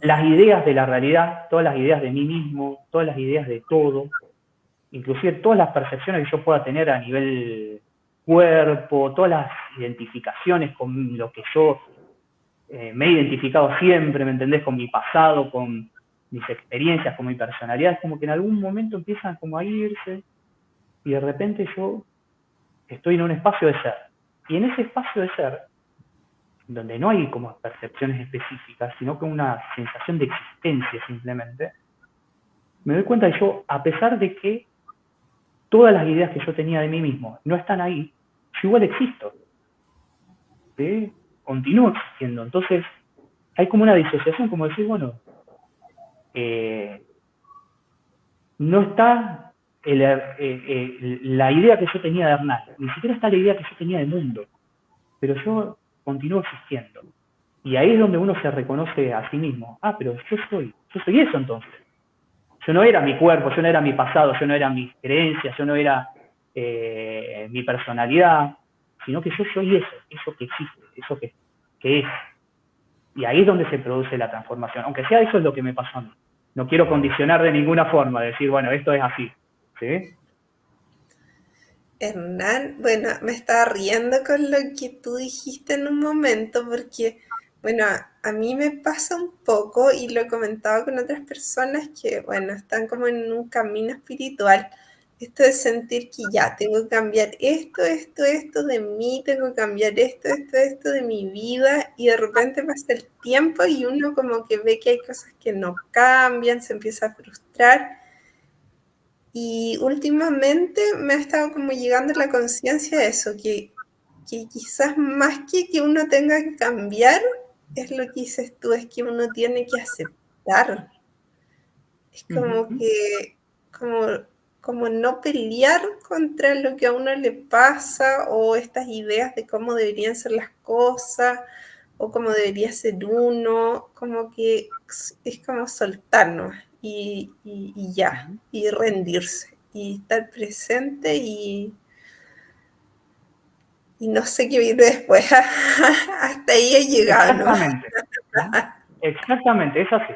las ideas de la realidad, todas las ideas de mí mismo, todas las ideas de todo, inclusive todas las percepciones que yo pueda tener a nivel cuerpo, todas las identificaciones con lo que yo me he identificado siempre, ¿me entendés? Con mi pasado, con mis experiencias, con mi personalidad, es como que en algún momento empiezan como a irse y de repente yo estoy en un espacio de ser. Y en ese espacio de ser, donde no hay como percepciones específicas, sino que una sensación de existencia simplemente, me doy cuenta que yo, a pesar de que todas las ideas que yo tenía de mí mismo no están ahí, yo igual existo. ¿Sí? Continúo existiendo. Entonces, hay como una disociación, como decir, bueno, no está la idea que yo tenía de Hernán, ni siquiera está la idea que yo tenía de mundo, pero yo continúo existiendo. Y ahí es donde uno se reconoce a sí mismo. Ah, pero yo soy eso entonces. Yo no era mi cuerpo, yo no era mi pasado, yo no era mis creencias, yo no era mi personalidad, sino que yo soy eso que existe, eso que es. Y ahí es donde se produce la transformación, aunque sea eso es lo que me pasó a mí. No quiero condicionar de ninguna forma, decir, bueno, esto es así. ¿Sí? Hernán, bueno, me estaba riendo con lo que tú dijiste en un momento, porque, bueno, a mí me pasa un poco, y lo he comentado con otras personas que, bueno, están como en un camino espiritual, esto de sentir que ya, tengo que cambiar esto de mí, tengo que cambiar esto de mi vida, y de repente pasa el tiempo y uno como que ve que hay cosas que no cambian, se empieza a frustrar. Y últimamente me ha estado como llegando la conciencia de eso, que quizás más que uno tenga que cambiar, es lo que dices tú, es que uno tiene que aceptar. Es como que, como no pelear contra lo que a uno le pasa o estas ideas de cómo deberían ser las cosas o cómo debería ser uno, como que es como soltarnos y ya, y rendirse y estar presente y no sé qué viene después. Hasta ahí he llegado, ¿no? Exactamente. Exactamente, es así.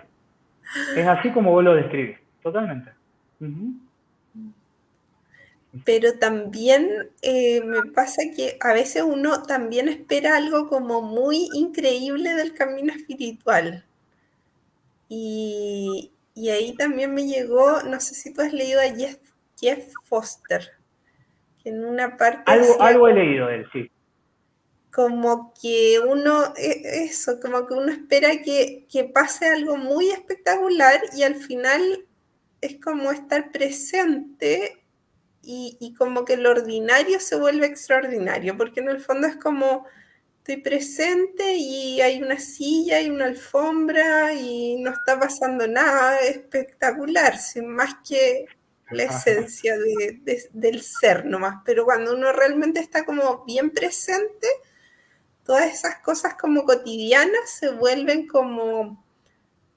Es así como vos lo describís, totalmente. Pero también me pasa que a veces uno también espera algo como muy increíble del camino espiritual. Y ahí también me llegó, no sé si tú has leído a Jeff Foster, que en una parte decía Algo he leído de él, sí. como que uno, eso, como que uno espera que pase algo muy espectacular y al final es como estar presente y como que lo ordinario se vuelve extraordinario, porque en el fondo es como estoy presente y hay una silla y una alfombra y no está pasando nada espectacular, sin más que la esencia del ser nomás. Pero cuando uno realmente está como bien presente, todas esas cosas como cotidianas se vuelven como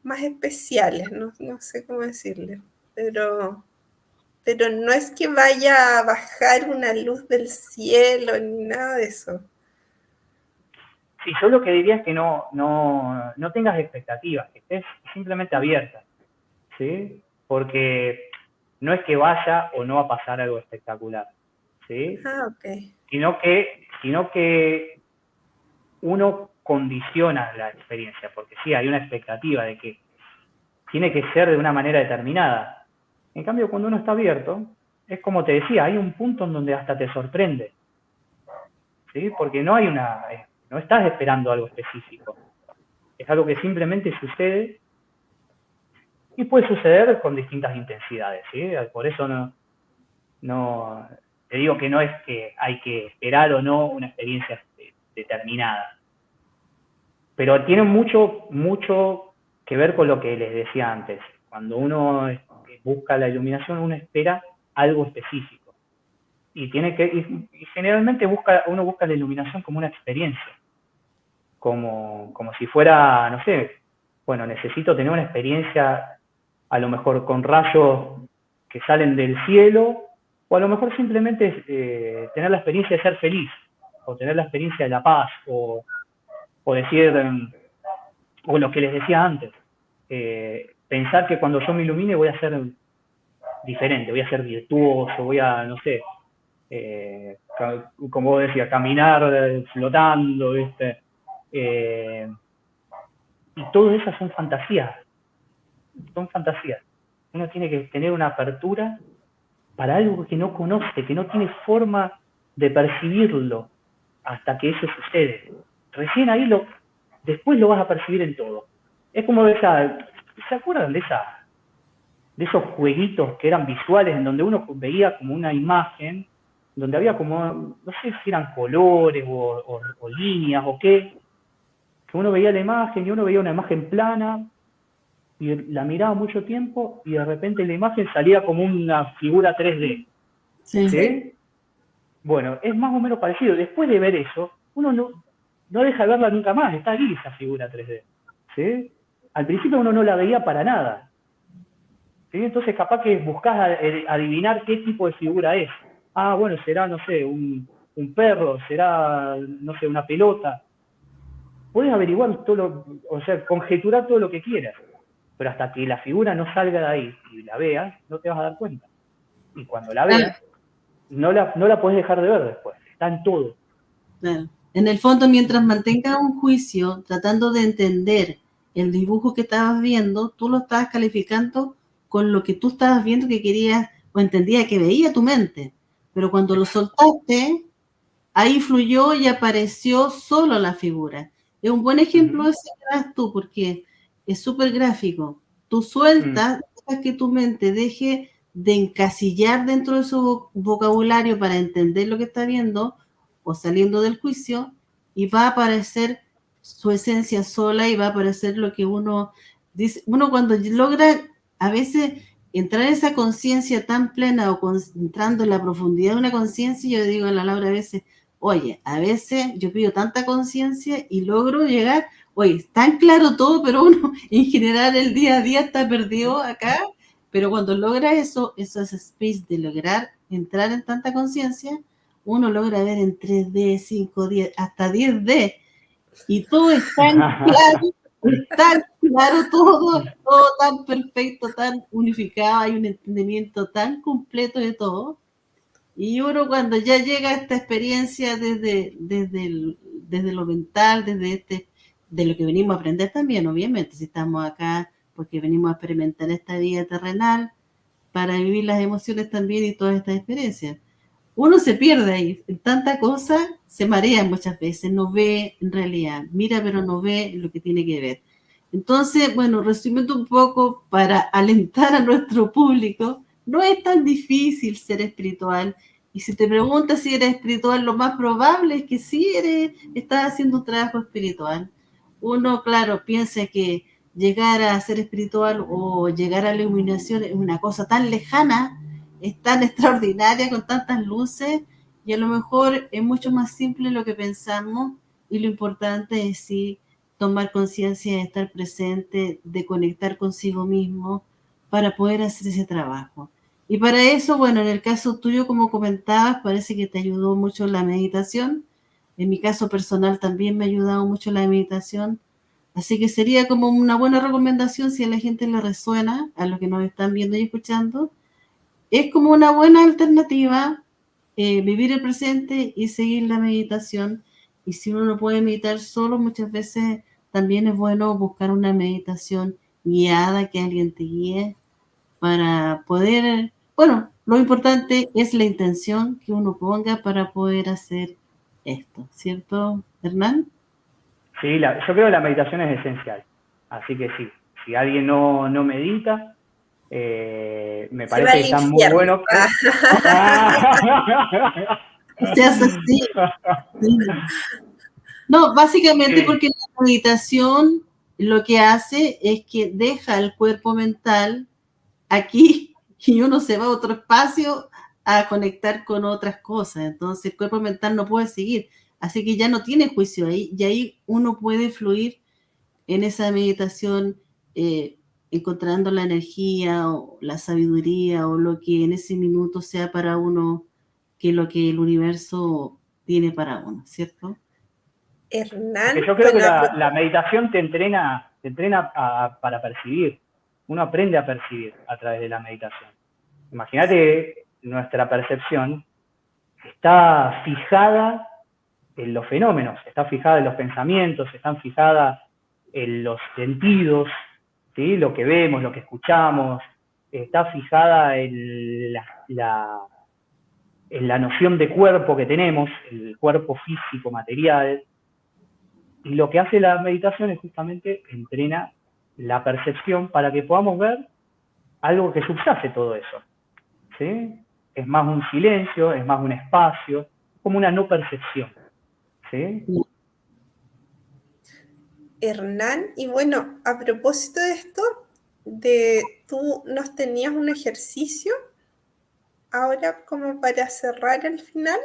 más especiales, no sé cómo decirle, pero no es que vaya a bajar una luz del cielo ni nada de eso. Sí, yo lo que diría es que no tengas expectativas, que estés simplemente abierta, ¿sí? Porque no es que vaya o no va a pasar algo espectacular, ¿sí? Ok. Sino que uno condiciona la experiencia, porque sí, hay una expectativa de que tiene que ser de una manera determinada. En cambio, cuando uno está abierto, es como te decía, hay un punto en donde hasta te sorprende, ¿sí? Porque no estás esperando algo específico. Es algo que simplemente sucede y puede suceder con distintas intensidades, ¿sí? Por eso no te digo que no es que hay que esperar o no una experiencia determinada. Pero tiene mucho que ver con lo que les decía antes. Cuando uno busca la iluminación, uno espera algo específico. Y generalmente uno busca la iluminación como una experiencia. Como si fuera, no sé, bueno, necesito tener una experiencia a lo mejor con rayos que salen del cielo, o a lo mejor simplemente tener la experiencia de ser feliz, o tener la experiencia de la paz, o decir, o lo que les decía antes, pensar que cuando yo me ilumine voy a ser diferente, voy a ser virtuoso, voy a, no sé, como vos decías, caminar flotando, ¿viste? Y todas esas son fantasías. Uno tiene que tener una apertura para algo que no conoce, que no tiene forma de percibirlo hasta que eso sucede. Recién ahí después lo vas a percibir en todo. Es como ¿se acuerdan de esos jueguitos que eran visuales en donde uno veía como una imagen, donde había como, no sé si eran colores o líneas o qué, que uno veía la imagen y uno veía una imagen plana y la miraba mucho tiempo y de repente la imagen salía como una figura 3D. Sí. ¿Sí? Bueno, es más o menos parecido. Después de ver eso, uno no deja de verla nunca más, está ahí esa figura 3D. ¿Sí? Al principio uno no la veía para nada. ¿Sí? Entonces capaz que buscás adivinar qué tipo de figura es. Ah, bueno, será, no sé, un perro, será, no sé, una pelota. Puedes averiguar o sea, conjeturar todo lo que quieras, pero hasta que la figura no salga de ahí y la veas, no te vas a dar cuenta. Y cuando la veas, no la puedes dejar de ver después, está en todo. Claro. En el fondo, mientras mantengas un juicio, tratando de entender el dibujo que estabas viendo, tú lo estabas calificando con lo que tú estabas viendo que querías o entendías que veía tu mente. Pero cuando lo soltaste, ahí fluyó y apareció solo la figura. Es un buen ejemplo ese que das tú, porque es súper gráfico. Tú sueltas, dejas que tu mente deje de encasillar dentro de su vocabulario para entender lo que está viendo o saliendo del juicio, y va a aparecer su esencia sola y va a aparecer lo que uno dice. Uno cuando logra a veces entrar en esa conciencia tan plena o entrando en la profundidad de una conciencia, yo digo a la Laura a veces, oye, a veces yo pido tanta conciencia y logro llegar, oye, es tan claro todo, pero uno en general el día a día está perdido acá, pero cuando logra eso es space de lograr entrar en tanta conciencia, uno logra ver en 3D, 5D, hasta 10D, y todo es tan claro todo tan perfecto, tan unificado, hay un entendimiento tan completo de todo. Y uno cuando ya llega a esta experiencia desde lo mental, de lo que venimos a aprender también, obviamente, si estamos acá porque venimos a experimentar esta vida terrenal, para vivir las emociones también y todas estas experiencias. uno se pierde ahí, en tanta cosa, se marea muchas veces, no ve en realidad, mira pero no ve lo que tiene que ver. Entonces, bueno, resumiendo un poco para alentar a nuestro público, no es tan difícil ser espiritual. Y si te preguntas si eres espiritual, lo más probable es que sí estás haciendo un trabajo espiritual. Uno, claro, piensa que llegar a ser espiritual o llegar a la iluminación es una cosa tan lejana, es tan extraordinaria, con tantas luces, y a lo mejor es mucho más simple lo que pensamos, y lo importante es sí tomar conciencia de estar presente, de conectar consigo mismo para poder hacer ese trabajo. Y para eso, bueno, en el caso tuyo, como comentabas, parece que te ayudó mucho la meditación. En mi caso personal también me ha ayudado mucho la meditación. Así que sería como una buena recomendación si a la gente le resuena, a los que nos están viendo y escuchando. Es como una buena alternativa vivir el presente y seguir la meditación. Y si uno no puede meditar solo, muchas veces también es bueno buscar una meditación guiada, que alguien te guíe para poder, bueno, lo importante es la intención que uno ponga para poder hacer esto, ¿cierto, Hernán? Sí, yo creo que la meditación es esencial. Así que sí, si alguien no medita, me Se va parece al que está muy infierno. bueno que... Se hace así. Sí. No, básicamente Sí, porque la meditación lo que hace es que deja el cuerpo mental aquí y uno se va a otro espacio a conectar con otras cosas. Entonces el cuerpo mental no puede seguir. Así que ya no tiene juicio ahí y ahí uno puede fluir en esa meditación eh, encontrando la energía o la sabiduría o lo que en ese minuto sea para uno que lo que el universo tiene para uno, ¿cierto? es que Hernán, yo creo que bueno, la meditación te entrena para percibir. Uno aprende a percibir a través de la meditación. Imagínate, nuestra percepción está fijada en los fenómenos, está fijada en los pensamientos, están fijadas en los sentidos, ¿sí? Lo que vemos, lo que escuchamos, está fijada en la noción de cuerpo que tenemos, el cuerpo físico, material. Y lo que hace la meditación es justamente entrena la percepción para que podamos ver algo que subyace todo eso. ¿Sí? Es más un silencio, es más un espacio, como una no percepción. ¿Sí? Hernán, y bueno, a propósito de esto, tú nos tenías un ejercicio ahora como para cerrar el final.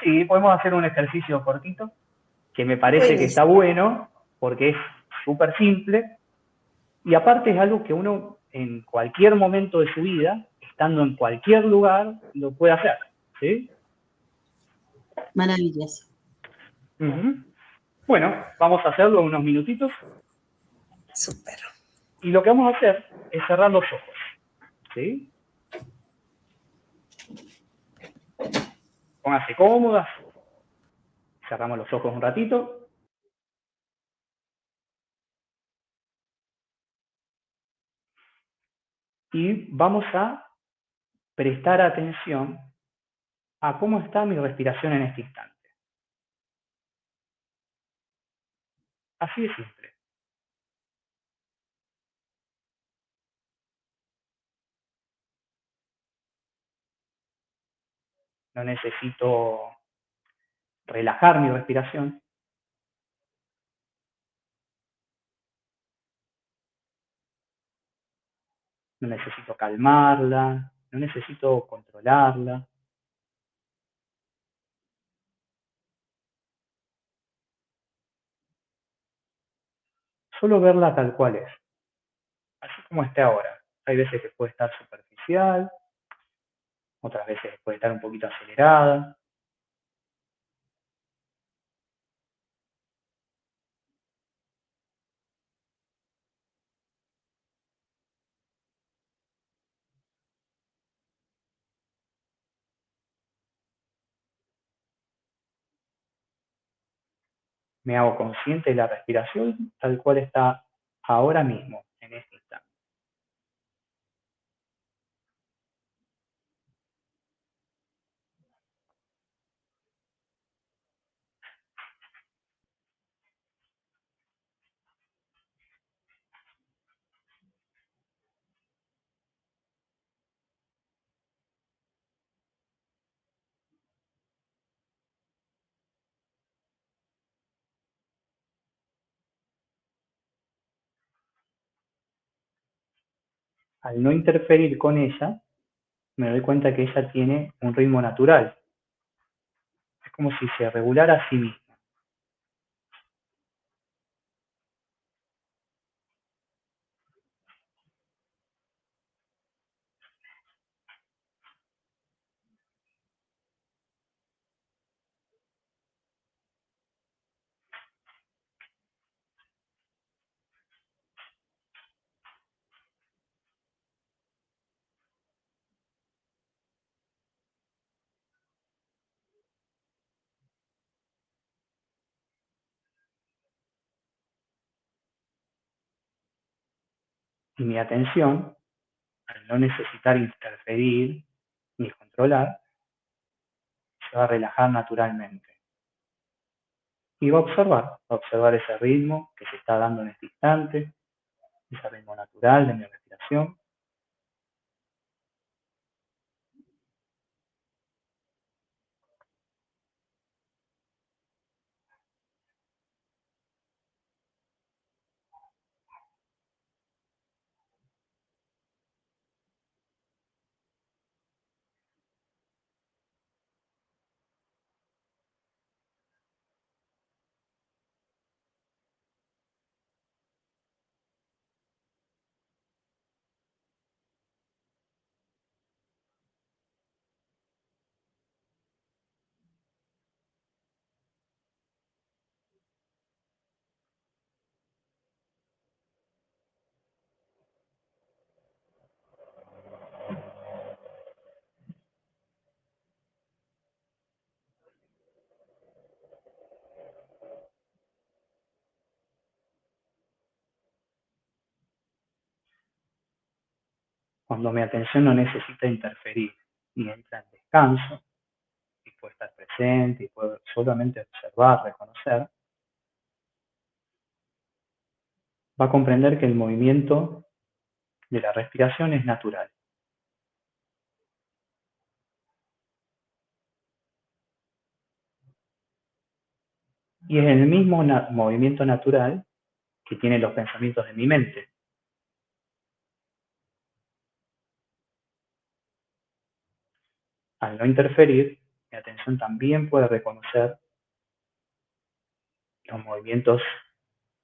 Sí, podemos hacer un ejercicio cortito que me parece que está Buenísimo. bueno porque es súper simple y aparte es algo que uno en cualquier momento de su vida, estando en cualquier lugar, lo puede hacer. ¿Sí? Maravilloso. Bueno, vamos a hacerlo unos minutitos Súper. y lo que vamos a hacer es cerrar los ojos. ¿Sí? Pónganse cómodas, cerramos los ojos un ratito. Y vamos a prestar atención a cómo está mi respiración en este instante. Así de simple. No necesito relajar mi respiración, no necesito calmarla, no necesito controlarla. Solo verla tal cual es, así como esté ahora. Hay veces que puede estar superficial, otras veces puede estar un poquito acelerada. Me hago consciente de la respiración tal cual está ahora mismo, en este instante. Al no interferir con ella, me doy cuenta que ella tiene un ritmo natural. Es como si se regulara a sí misma. Y mi atención, al no necesitar interferir ni controlar, se va a relajar naturalmente. Y va a observar ese ritmo que se está dando en este instante, ese ritmo natural de mi respiración. Cuando mi atención no necesita interferir y entra en descanso, y puede estar presente y puede solamente observar, reconocer, va a comprender que el movimiento de la respiración es natural. Y es el mismo movimiento natural que tienen los pensamientos de mi mente. Al no interferir, mi atención también puede reconocer los movimientos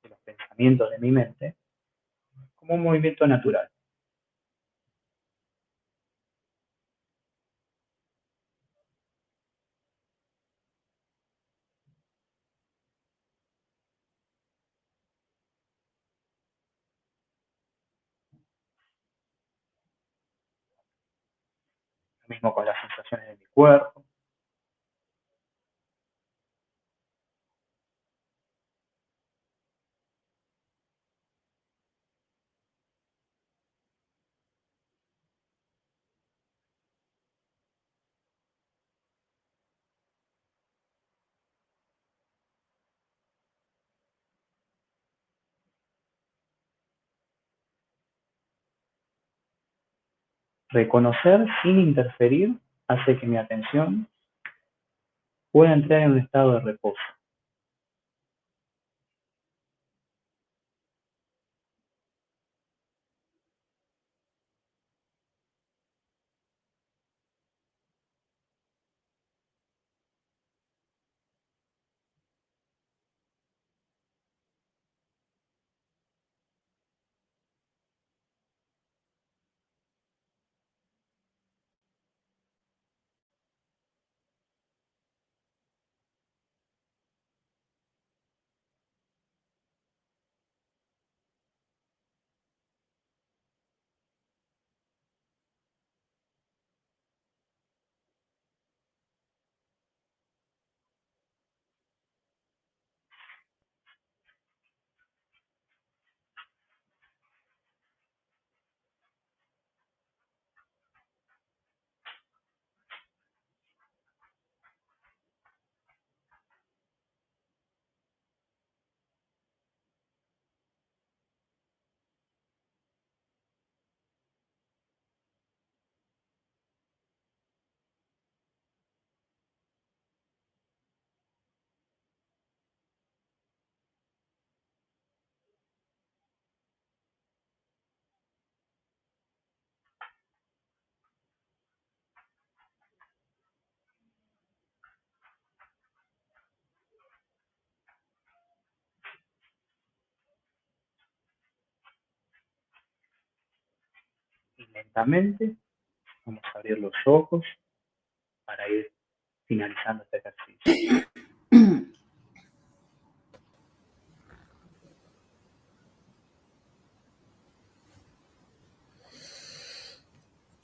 de los pensamientos de mi mente como un movimiento natural. Lo mismo con las sensaciones de mi cuerpo. Reconocer sin interferir hace que mi atención pueda entrar en un estado de reposo. lentamente. Vamos a abrir los ojos para ir finalizando este ejercicio.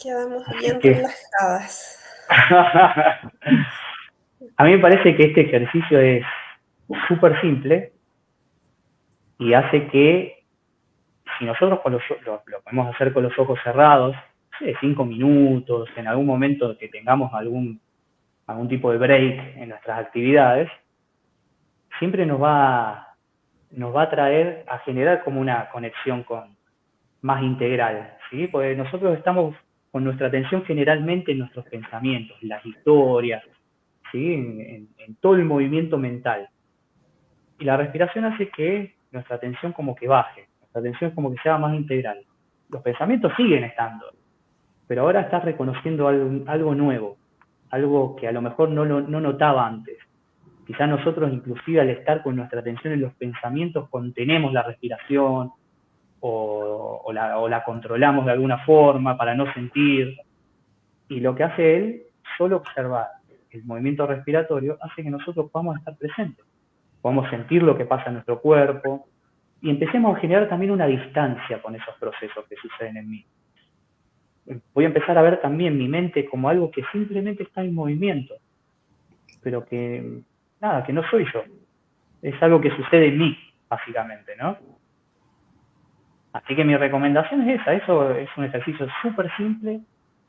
Quedamos bien relajadas. A mí me parece que este ejercicio es súper simple y hace que, si nosotros lo podemos hacer con los ojos cerrados, 5 minutos, en algún momento que tengamos algún tipo de break en nuestras actividades, siempre nos va a traer a generar como una conexión más integral, ¿sí? Porque nosotros estamos con nuestra atención generalmente en nuestros pensamientos, en las historias, ¿sí? En todo el movimiento mental. Y la respiración hace que nuestra atención como que baje, nuestra atención como que sea más integral. Los pensamientos siguen estando, pero ahora estás reconociendo algo nuevo, algo que a lo mejor no notaba antes. Quizás nosotros, inclusive al estar con nuestra atención en los pensamientos, contenemos la respiración o la controlamos de alguna forma para no sentir. Y lo que hace él, solo observar el movimiento respiratorio, hace que nosotros podamos estar presentes, podamos sentir lo que pasa en nuestro cuerpo y empecemos a generar también una distancia con esos procesos que suceden en mí. Voy a empezar a ver también mi mente como algo que simplemente está en movimiento, pero que nada, que no soy yo. Es algo que sucede en mí, básicamente, ¿no? Así que mi recomendación es esa. Eso es un ejercicio súper simple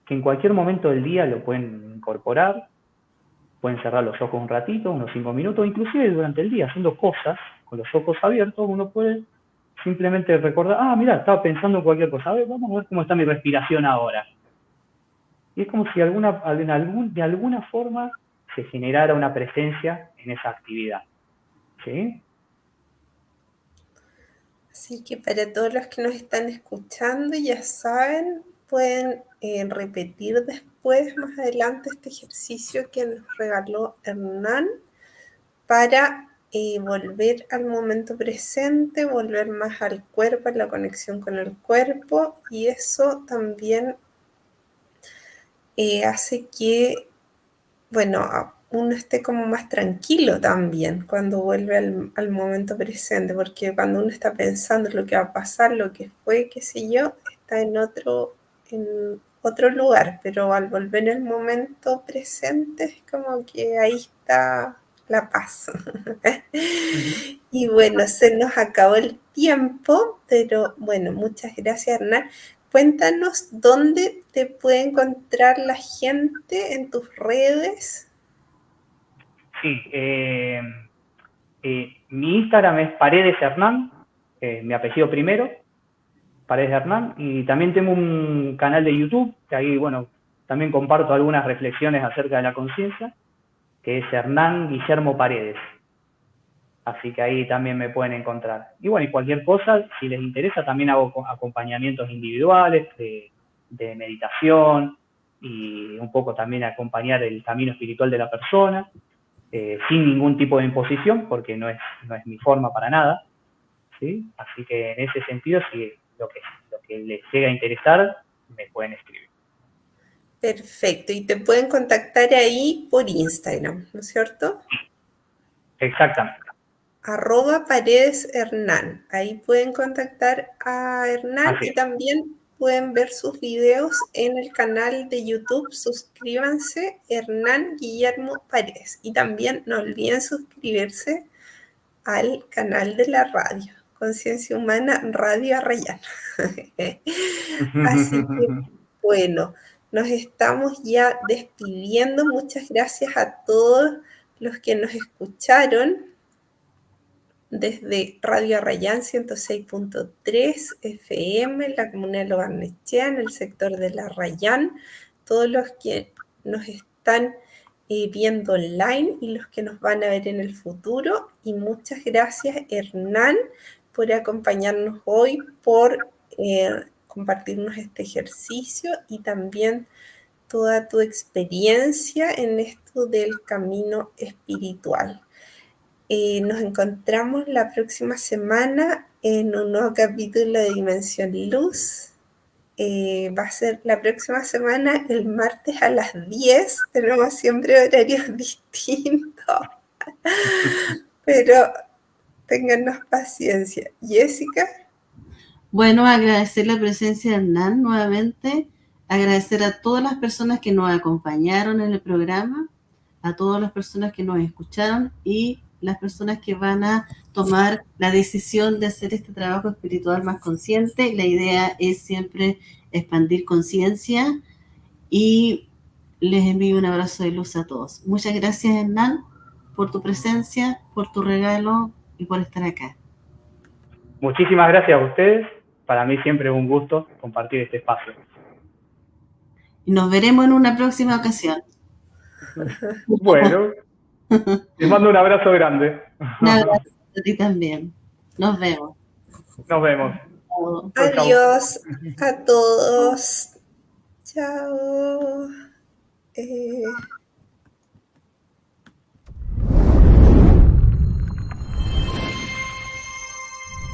que en cualquier momento del día lo pueden incorporar. Pueden cerrar los ojos un ratito, unos 5 minutos, inclusive durante el día, haciendo cosas con los ojos abiertos, uno puede simplemente recordar, mira, estaba pensando en cualquier cosa, a ver, vamos a ver cómo está mi respiración ahora. Y es como si de alguna forma se generara una presencia en esa actividad. ¿Sí? Así que para todos los que nos están escuchando, ya saben, pueden repetir después, más adelante, este ejercicio que nos regaló Hernán para volver al momento presente, volver más al cuerpo, a la conexión con el cuerpo, y eso también hace que, bueno, uno esté como más tranquilo también cuando vuelve al momento presente, porque cuando uno está pensando en lo que va a pasar, lo que fue, qué sé yo, está en otro lugar, pero al volver al momento presente es como que ahí está la paz. Y bueno, se nos acabó el tiempo, pero bueno, muchas gracias, Hernán. Cuéntanos dónde te puede encontrar la gente en tus redes. Sí, mi Instagram es Paredes Hernán, mi apellido primero, Paredes Hernán, y también tengo un canal de YouTube, que ahí, bueno, también comparto algunas reflexiones acerca de la conciencia, que es Hernán Guillermo Paredes. Así que ahí también me pueden encontrar. Y bueno, y cualquier cosa, si les interesa, también hago acompañamientos individuales de meditación y un poco también acompañar el camino espiritual de la persona, sin ningún tipo de imposición, porque no es mi forma para nada, ¿sí? Así que en ese sentido, si lo que les llega a interesar, me pueden escribir. Perfecto, y te pueden contactar ahí por Instagram, ¿no es cierto? Exactamente. @Paredes Hernán. Ahí pueden contactar a Hernán y también pueden ver sus videos en el canal de YouTube. Suscríbanse, Hernán Guillermo Paredes. Y también no olviden suscribirse al canal de la radio, Conciencia Humana Radio Arrayán. Así que, bueno, nos estamos ya despidiendo. Muchas gracias a todos los que nos escucharon desde Radio Arrayán 106.3 FM, la comuna de Lo Barnechea, en el sector de La Arrayán, todos los que nos están viendo online y los que nos van a ver en el futuro. Y muchas gracias, Hernán, por acompañarnos hoy, por compartirnos este ejercicio y también toda tu experiencia en esto del camino espiritual. Nos encontramos la próxima semana en un nuevo capítulo de Dimensión Luz. Va a ser la próxima semana, el martes a las 10. Tenemos siempre horarios distintos, pero téngannos paciencia. Jessica. Bueno, agradecer la presencia de Hernán nuevamente, agradecer a todas las personas que nos acompañaron en el programa, a todas las personas que nos escucharon y las personas que van a tomar la decisión de hacer este trabajo espiritual más consciente. La idea es siempre expandir conciencia y les envío un abrazo de luz a todos. Muchas gracias, Hernán, por tu presencia, por tu regalo y por estar acá. Muchísimas gracias a ustedes. Para mí siempre es un gusto compartir este espacio. Y nos veremos en una próxima ocasión. Bueno, les mando un abrazo grande. Un abrazo a ti también. Nos vemos. Nos vemos. Chao. Adiós a todos. Chao.